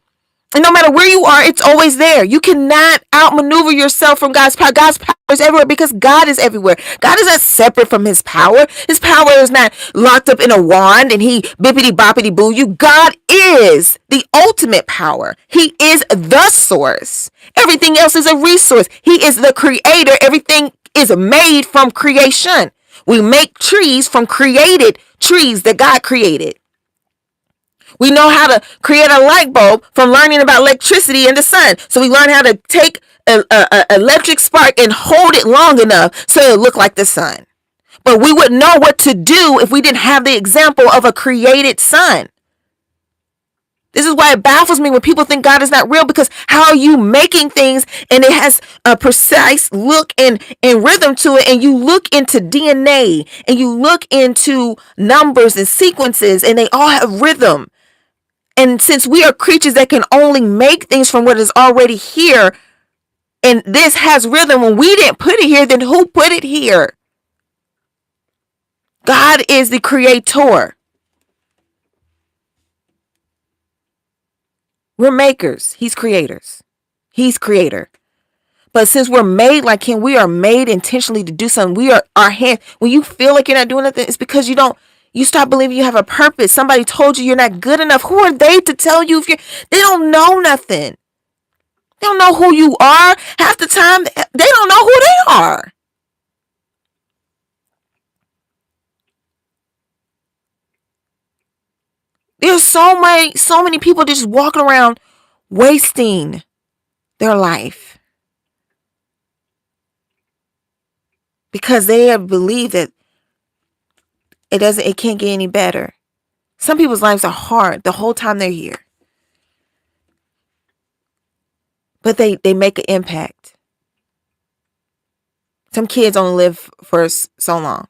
Speaker 3: And no matter where you are, it's always there. You cannot outmaneuver yourself from God's power. God's power is everywhere because God is everywhere. God is not separate from his power. His power is not locked up in a wand and he bippity boppity boo you. God is the ultimate power. He is the source. Everything else is a resource. He is the creator. Everything is made from creation. We make trees from created trees that God created. We know how to create a light bulb from learning about electricity and the sun. So we learn how to take an electric spark and hold it long enough so it look like the sun. But we wouldn't know what to do if we didn't have the example of a created sun. This is why it baffles me when people think God is not real, because how are you making things and it has a precise look and rhythm to it, and you look into DNA and you look into numbers and sequences and they all have rhythm. And since we are creatures that can only make things from what is already here, and this has rhythm, when we didn't put it here, then who put it here? God is the creator. We're makers. He's creators. He's creator. But since we're made like him, we are made intentionally to do something. We are our hand. When you feel like you're not doing nothing, it's because you stop believing you have a purpose. Somebody told you you're not good enough. Who are they to tell you they don't know nothing. They don't know who you are. Half the time, they don't know who they are. There's so many people just walking around wasting their life because they have believed that it can't get any better. Some people's lives are hard the whole time they're here. But they make an impact. Some kids only live for so long.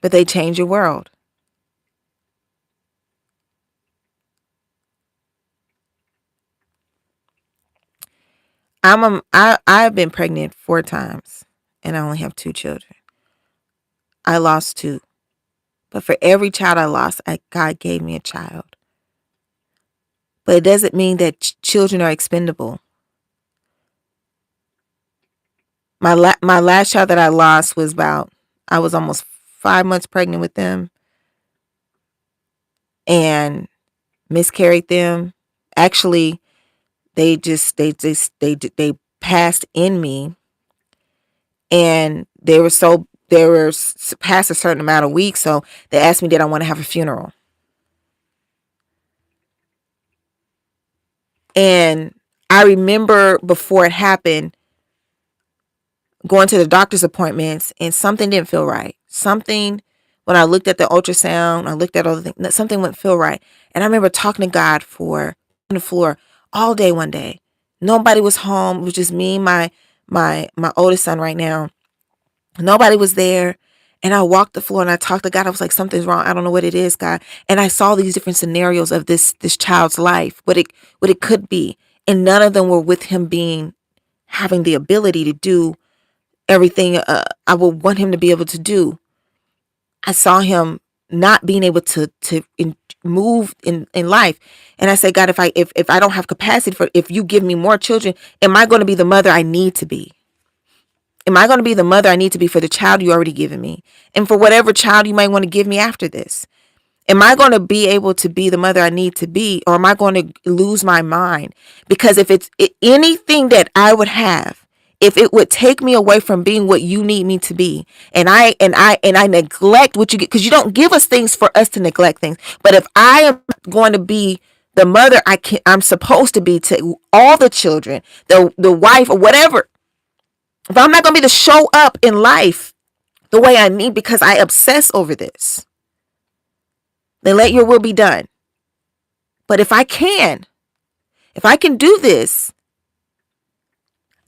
Speaker 3: But they change your world. I've been pregnant 4 times and I only have 2 children. I lost 2. But for every child I lost, God gave me a child. But it doesn't mean that children are expendable. My last child that I lost I was almost 5 months pregnant with them and miscarried them. Actually, they passed in me, and they were past a certain amount of weeks, so they asked me did I want to have a funeral. And I remember before it happened going to the doctor's appointments, and something didn't feel right. When I looked at the ultrasound, I looked at other things, something wouldn't feel right. And I remember talking to God on the floor all day one day. Nobody was home. It was just me, my oldest son right now. Nobody was there. And I walked the floor and I talked to God. I was like, something's wrong. I don't know what it is, God. And I saw these different scenarios of this child's life, what it could be. And none of them were with him having the ability to do everything I would want him to be able to do. I saw him not being able to move in life. And I said, God, if I don't have capacity if you give me more children, am I going to be the mother I need to be? Am I going to be the mother I need to be for the child you already given me? And for whatever child you might want to give me after this? Am I going to be able to be the mother I need to be? Or am I going to lose my mind? Because if it's anything that I would have, if it would take me away from being what you need me to be, and I neglect what you get, because you don't give us things for us to neglect things. But if I am going to be the mother I'm supposed to be to all the children, the wife or whatever, if I'm not going to be to show up in life the way I need because I obsess over this, then let your will be done. But if I can do this,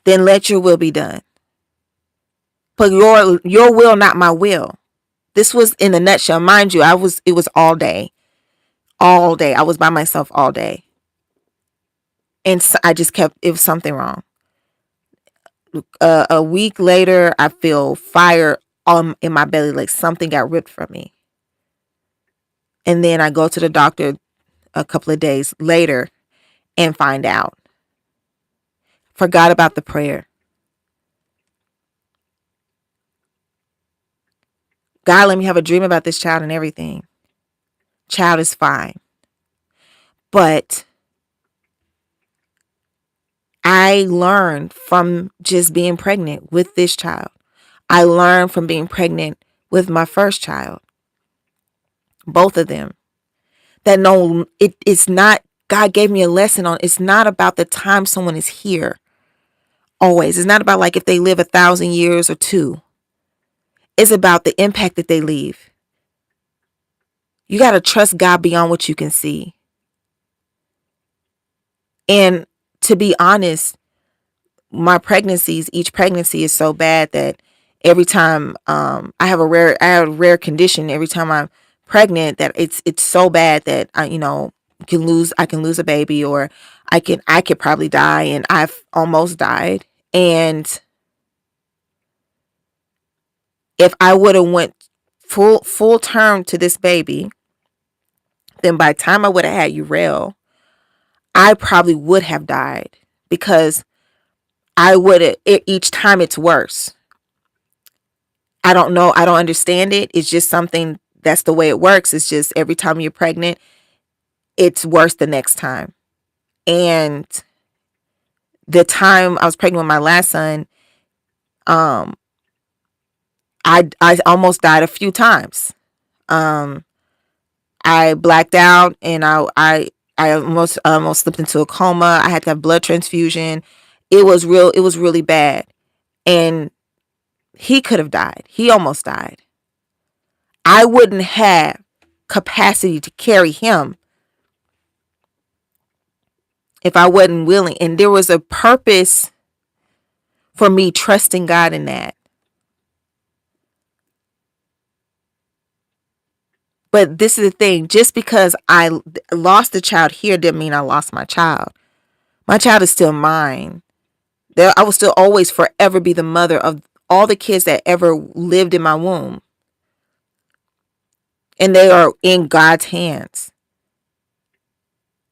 Speaker 3: then let your will be done. But your will, not my will. This was in a nutshell. Mind you, it was all day. All day. I was by myself all day. And so it was something wrong. A week later, I feel fire in my belly, like something got ripped from me. And then I go to the doctor a couple of days later and find out. Forgot about the prayer. God let me have a dream about this child and everything. Child is fine. But I learned from just being pregnant with this child. I learned from being pregnant with my first child, both of them, that no, it's not, God gave me a lesson on, it's not about the time someone is here always. It's not about like if they live 1,000 years or two. It's about the impact that they leave. You got to trust God beyond what you can see. And to be honest, my pregnancies, each pregnancy is so bad that every time I have a rare condition. Every time I'm pregnant, that it's so bad that I can lose a baby, or I could probably die, and I've almost died. And if I would have went full term to this baby, then by the time I would have had Uriel, I probably would have died, because I would have, each time it's worse. I don't know. I don't understand it. It's just something, that's the way it works. It's just every time you're pregnant, it's worse the next time. And the time I was pregnant with my last son, I almost died a few times. I blacked out, and I almost slipped into a coma. I had to have blood transfusion. It was really bad. And he could have died. He almost died. I wouldn't have capacity to carry him if I wasn't willing. And there was a purpose for me trusting God in that. But this is the thing. Just because I lost a child here didn't mean I lost my child. My child is still mine. I will still always forever be the mother of all the kids that ever lived in my womb. And they are in God's hands.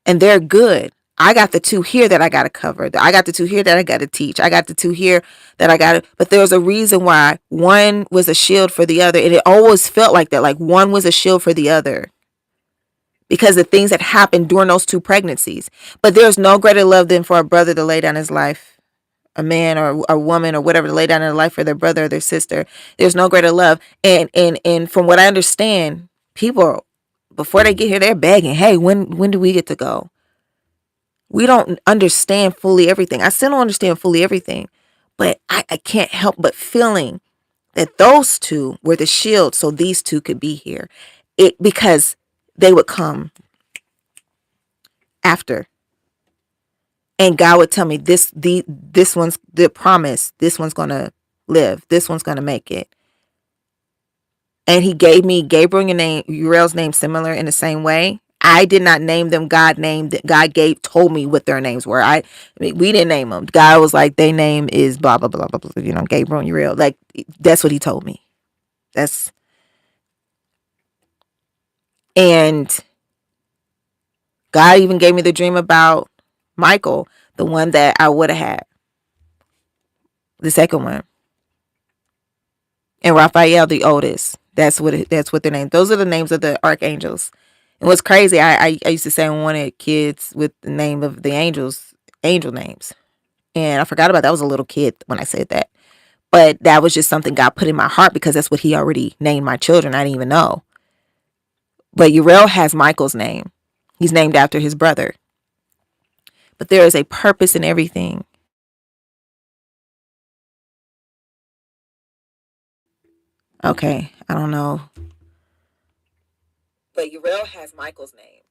Speaker 3: And they're good. I got the 2 here that I got to cover. I got the 2 here that I got to teach. I got the 2 here that I got to, but there's a reason why one was a shield for the other. And it always felt like that, like one was a shield for the other, because of things that happened during those 2 pregnancies. But there's no greater love than for a brother to lay down his life, a man or a woman or whatever, to lay down their life for their brother or their sister. There's no greater love. And from what I understand, people, before they get here, they're begging, hey, when do we get to go? We don't understand fully everything. I still don't understand fully everything, but I can't help but feeling that those 2 were the shield, so these 2 could be here. Because they would come after, and God would tell me, this one's the promise. This one's gonna live. This one's gonna make it. And He gave me Gabriel your name, Uriel's name, similar in the same way. I did not name them. God told me what their names were. We didn't name them. God was like, their name is blah, blah, blah, blah, blah, Gabriel and Uriel. Like, that's what He told me. And God even gave me the dream about Michael, the one that I would have had, the second one. And Raphael, the oldest. That's what their name. Those are the names of the archangels. And what's crazy, I used to say I wanted kids with the name of the angel names. And I forgot about that. I was a little kid when I said that. But that was just something God put in my heart, because that's what He already named my children. I didn't even know. But Uriel has Michael's name. He's named after his brother. But there is a purpose in everything. Okay, I don't know. But Uriel has Michael's name.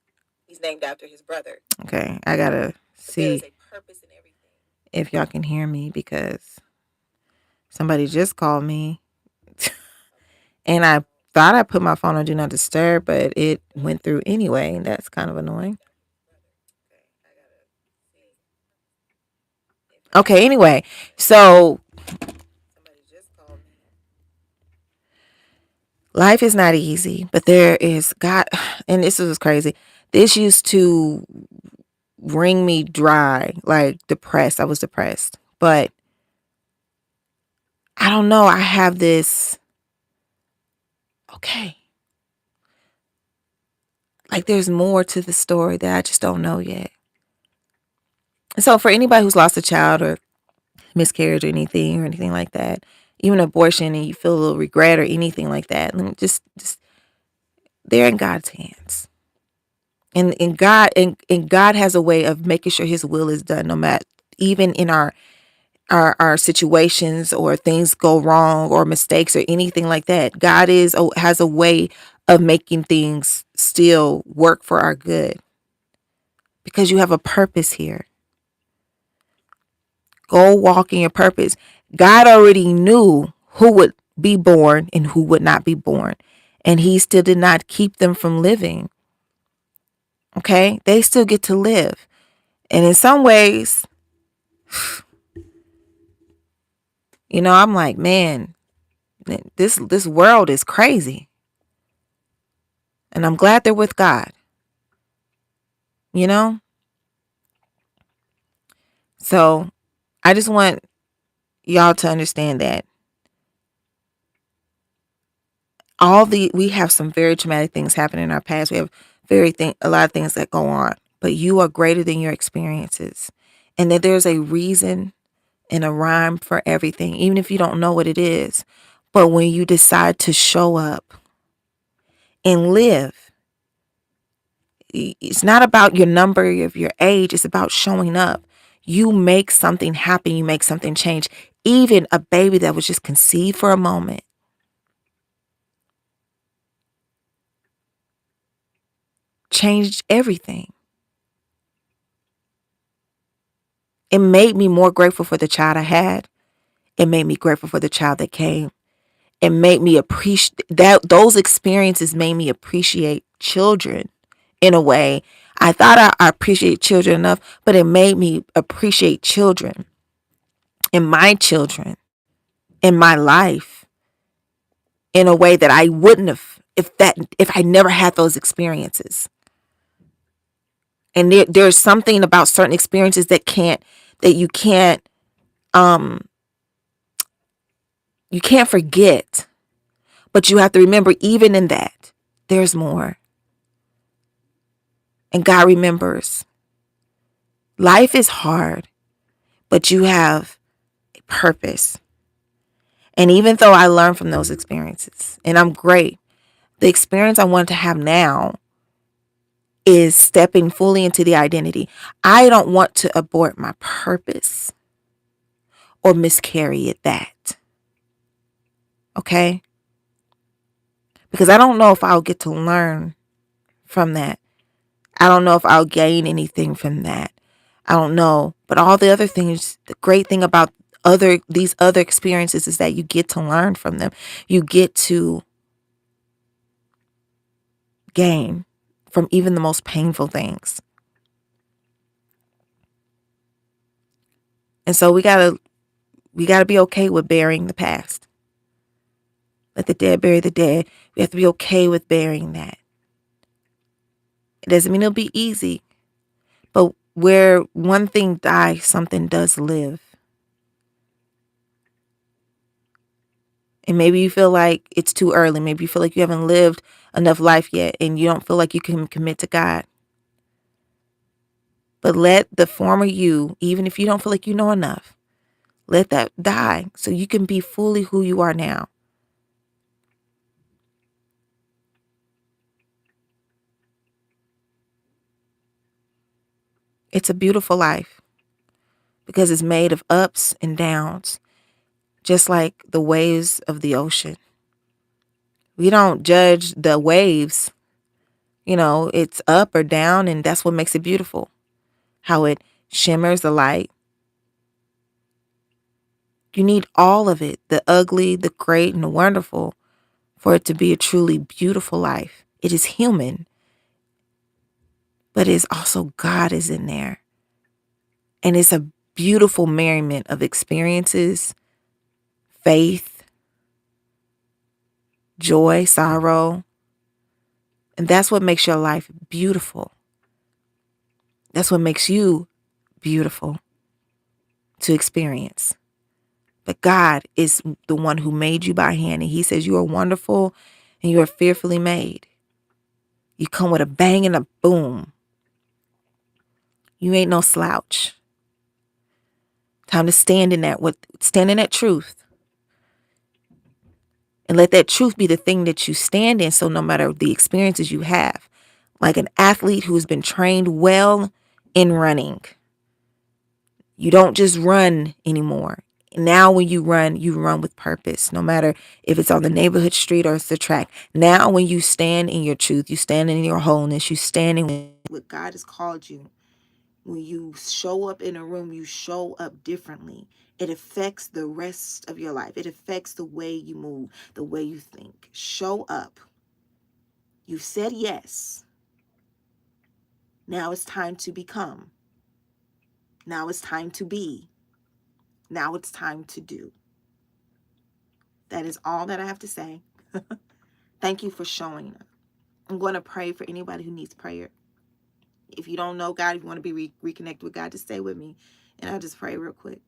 Speaker 3: He's named after his brother. Okay, I gotta see if y'all can hear me, because somebody just called me. And I thought I put my phone on Do Not Disturb, but it went through anyway, and that's kind of annoying. Okay, anyway, so life is not easy, but there is God, and this was crazy. This used to wring me dry, like depressed. I was depressed, but I don't know. I have this, okay, like there's more to the story that I just don't know yet. And so for anybody who's lost a child or miscarriage or anything like that, even abortion, and you feel a little regret or anything like that, just they're in God's hands. And God has a way of making sure his will is done, no matter, even in our situations, or things go wrong, or mistakes, or anything like that. God has a way of making things still work for our good, because you have a purpose here. Go walk in your purpose. God already knew who would be born and who would not be born, and he still did not keep them from living. Okay? They still get to live. And in some ways, I'm like, man, this world is crazy. And I'm glad they're with God. You know? So I just want y'all to understand that we have some very traumatic things happen in our past. We have a lot of things that go on, but you are greater than your experiences, and that there's a reason and a rhyme for everything, even if you don't know what it is. But when you decide to show up and live, it's not about your number of your age. It's about showing up. You make something happen. You make something change. Even a baby that was just conceived for a moment changed everything. It made me more grateful for the child I had. It made me grateful for the child that came. It made me appreciate that. Those experiences made me appreciate children in a way. I thought I appreciate children enough, but it made me appreciate children and my children in my life in a way that I wouldn't have if I never had those experiences. And there's something about certain experiences that um you can't forget, but you have to remember, even in that, there's more. And God remembers. Life is hard, but you have a purpose. And even though I learned from those experiences, and I'm great, the experience I want to have now is stepping fully into the identity. I don't want to abort my purpose or miscarry at that. Okay? Because I don't know if I'll get to learn from that. I don't know if I'll gain anything from that. I don't know. But all the other things, the great thing about these other experiences is that you get to learn from them. You get to gain from even the most painful things. And so we gotta be okay with burying the past. Let the dead bury the dead. We have to be okay with burying that. It doesn't mean it'll be easy, but where one thing dies, something does live. And maybe you feel like it's too early. Maybe you feel like you haven't lived enough life yet, and you don't feel like you can commit to God. But let the former you, even if you don't feel like you know enough, let that die so you can be fully who you are now. It's a beautiful life because it's made of ups and downs, just like the waves of the ocean. We don't judge the waves. It's up or down, and that's what makes it beautiful. How it shimmers the light. You need all of it, the ugly, the great, and the wonderful, for it to be a truly beautiful life. It is human, but it's also God is in there. And it's a beautiful merriment of experiences, faith, joy, sorrow. And that's what makes your life beautiful. That's what makes you beautiful to experience. But God is the one who made you by hand. And he says you are wonderful and you are fearfully made. You come with a bang and a boom. You ain't no slouch. Time to stand in that truth. And let that truth be the thing that you stand in. So no matter the experiences you have, like an athlete who has been trained well in running, you don't just run anymore. Now when you run with purpose, no matter if it's on the neighborhood street or it's the track. Now when you stand in your truth, you stand in your wholeness, you stand in what God has called you. When you show up in a room, you show up differently. It affects the rest of your life. It affects the way you move, the way you think. Show up. You said yes. Now it's time to become. Now it's time to be. Now it's time to do. That is all that I have to say. Thank you for showing up. I'm going to pray for anybody who needs prayer. If you don't know God, if you want to be reconnected with God, just stay with me. And I'll just pray real quick.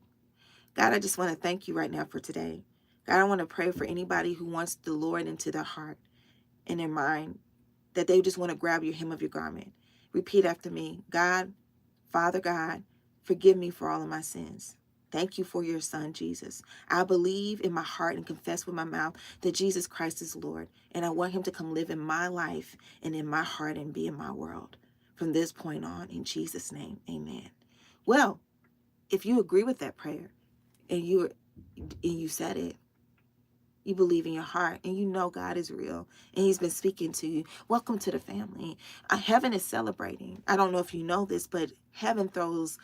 Speaker 3: God, I just want to thank you right now for today. God, I want to pray for anybody who wants the Lord into their heart and their mind, that they just want to grab your hem of your garment. Repeat after me. God, Father God, forgive me for all of my sins. Thank you for your son, Jesus. I believe in my heart and confess with my mouth that Jesus Christ is Lord. And I want him to come live in my life and in my heart and be in my world. From this point on, in Jesus' name, amen. Well, if you agree with that prayer and you said it, you believe in your heart and you know God is real and he's been speaking to you, welcome to the family. Heaven is celebrating. I don't know if you know this, but heaven throws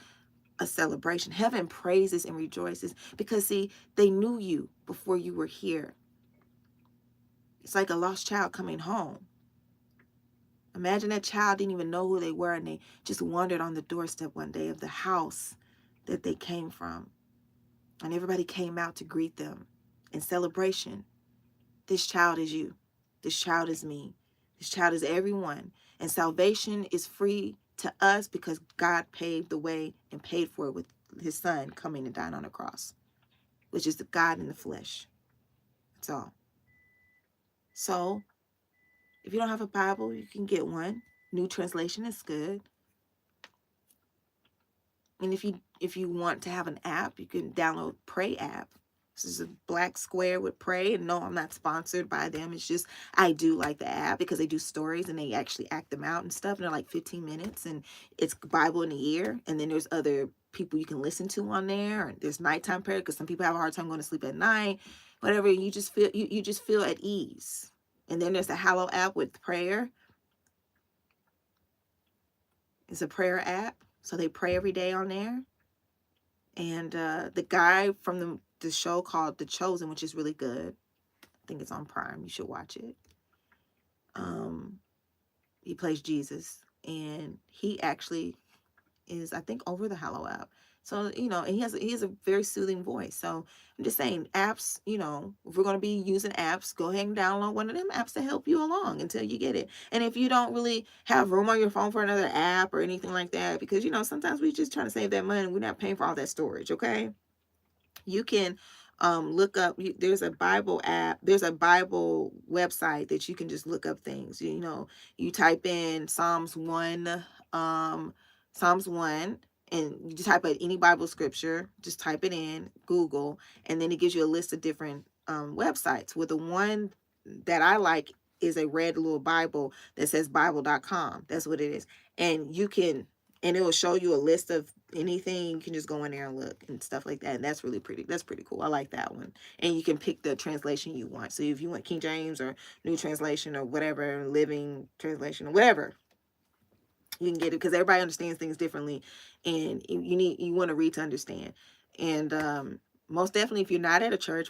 Speaker 3: a celebration. Heaven praises and rejoices because, see, they knew you before you were here. It's like a lost child coming home. Imagine that child didn't even know who they were and they just wandered on the doorstep one day of the house that they came from. And everybody came out to greet them in celebration. This child is you. This child is me. This child is everyone. And salvation is free to us because God paved the way and paid for it with his son coming and dying on the cross, which is the God in the flesh. That's all. So if you don't have a Bible, you can get one. New translation is good. And if you want to have an app, you can download Pray app. This is a black square with Pray. And no, I'm not sponsored by them. It's just I do like the app because they do stories and they actually act them out and stuff. And they're like 15 minutes and it's Bible in the ear. And then there's other people you can listen to on there. And there's nighttime prayer because some people have a hard time going to sleep at night. Whatever. You just feel you just feel at ease. And then there's the Hallow app with prayer. It's a prayer app. So they pray every day on there. And the guy from the show called The Chosen, which is really good. I think it's on Prime. You should watch it. He plays Jesus. And he actually is, I think, over the Hallow app. So, and he has a very soothing voice. So I'm just saying, apps, if we're going to be using apps, go ahead and download one of them apps to help you along until you get it. And if you don't really have room on your phone for another app or anything like that, because, sometimes we just trying to save that money. We're not paying for all that storage, okay? You can look up, there's a Bible app, there's a Bible website that you can just look up things. You type in Psalms 1, and you type in any Bible scripture, just type it in Google, and then it gives you a list of different websites. With the one that I like is a red little Bible that says Bible.com. That's what it is. And it will show you a list of anything. You can just go in there and look and stuff like that. And that's pretty cool. I like that one. And you can pick the translation you want. So if you want King James or New Translation or whatever, Living Translation or whatever, you can get it because everybody understands things differently. And you want to read to understand. And most definitely, if you're not at a church,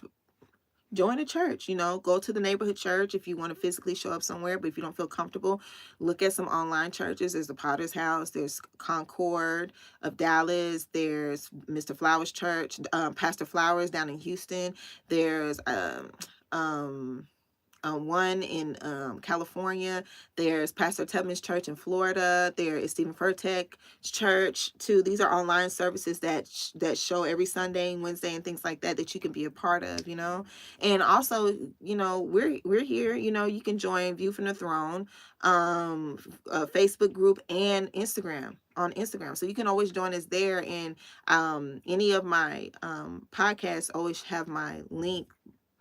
Speaker 3: join a church, go to the neighborhood church if you want to physically show up somewhere. But if you don't feel comfortable, look at some online churches. There's the Potter's House, there's Concord of Dallas, there's Mr. Flowers Church, Pastor Flowers down in Houston, there's one in California, there's Pastor Tubman's church in Florida, there is Stephen Furtick's church too. These are online services that show every Sunday and Wednesday and things like that you can be a part of, and also, we're here, you can join View from the Throne Facebook group and on Instagram, so you can always join us there. And any of my podcasts always have my link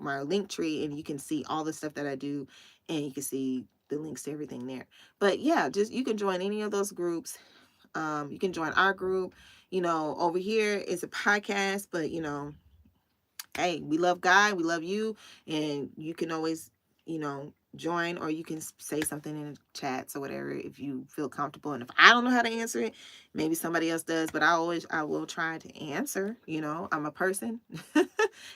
Speaker 3: link tree, and you can see all the stuff that I do, and you can see the links to everything there. But yeah, just you can join any of those groups. You can join our group. Over here is a podcast, but hey, we love God, we love you, and you can always, join, or you can say something in the chats or whatever if you feel comfortable. And if I don't know how to answer it, maybe somebody else does, but I will try to answer. I'm a person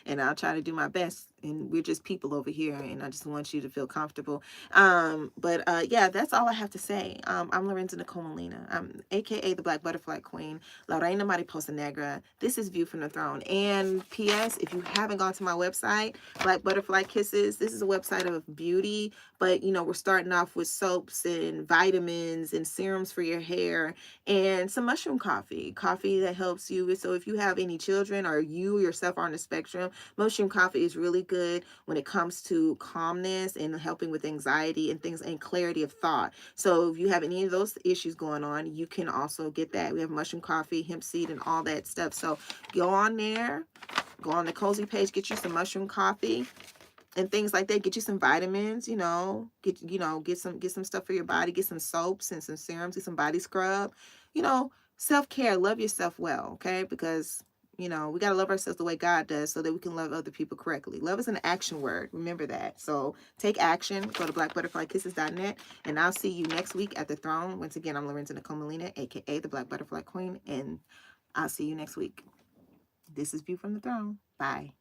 Speaker 3: and I'll try to do my best. And we're just people over here, and I just want you to feel comfortable. But yeah, that's all I have to say. I'm Lorenza Nicole Molina. I'm aka the Black Butterfly Queen, La Reina Mariposa Negra. This is View from the Throne. And P.S., if you haven't gone to my website, Black Butterfly Kisses, this is a website of beauty, but we're starting off with soaps and vitamins and serums for your hair, and some mushroom coffee that helps you. So if you have any children or you yourself are on the spectrum, mushroom coffee is really good when it comes to calmness and helping with anxiety and things, and clarity of thought. So if you have any of those issues going on, you can also get that. We have mushroom coffee, hemp seed, and all that stuff. So go on there, go on the Cozy page, get you some mushroom coffee and things like that. Get you some vitamins, get some stuff for your body, get some soaps and some serums, get some body scrub. Self-care, love yourself well, okay? Because we got to love ourselves the way God does so that we can love other people correctly. Love is an action word. Remember that. So take action. Go to blackbutterflykisses.net, and I'll see you next week at the throne. Once again, I'm Lorenza Nicole Molina, aka the Black Butterfly Queen, and I'll see you next week. This is View from the Throne. Bye.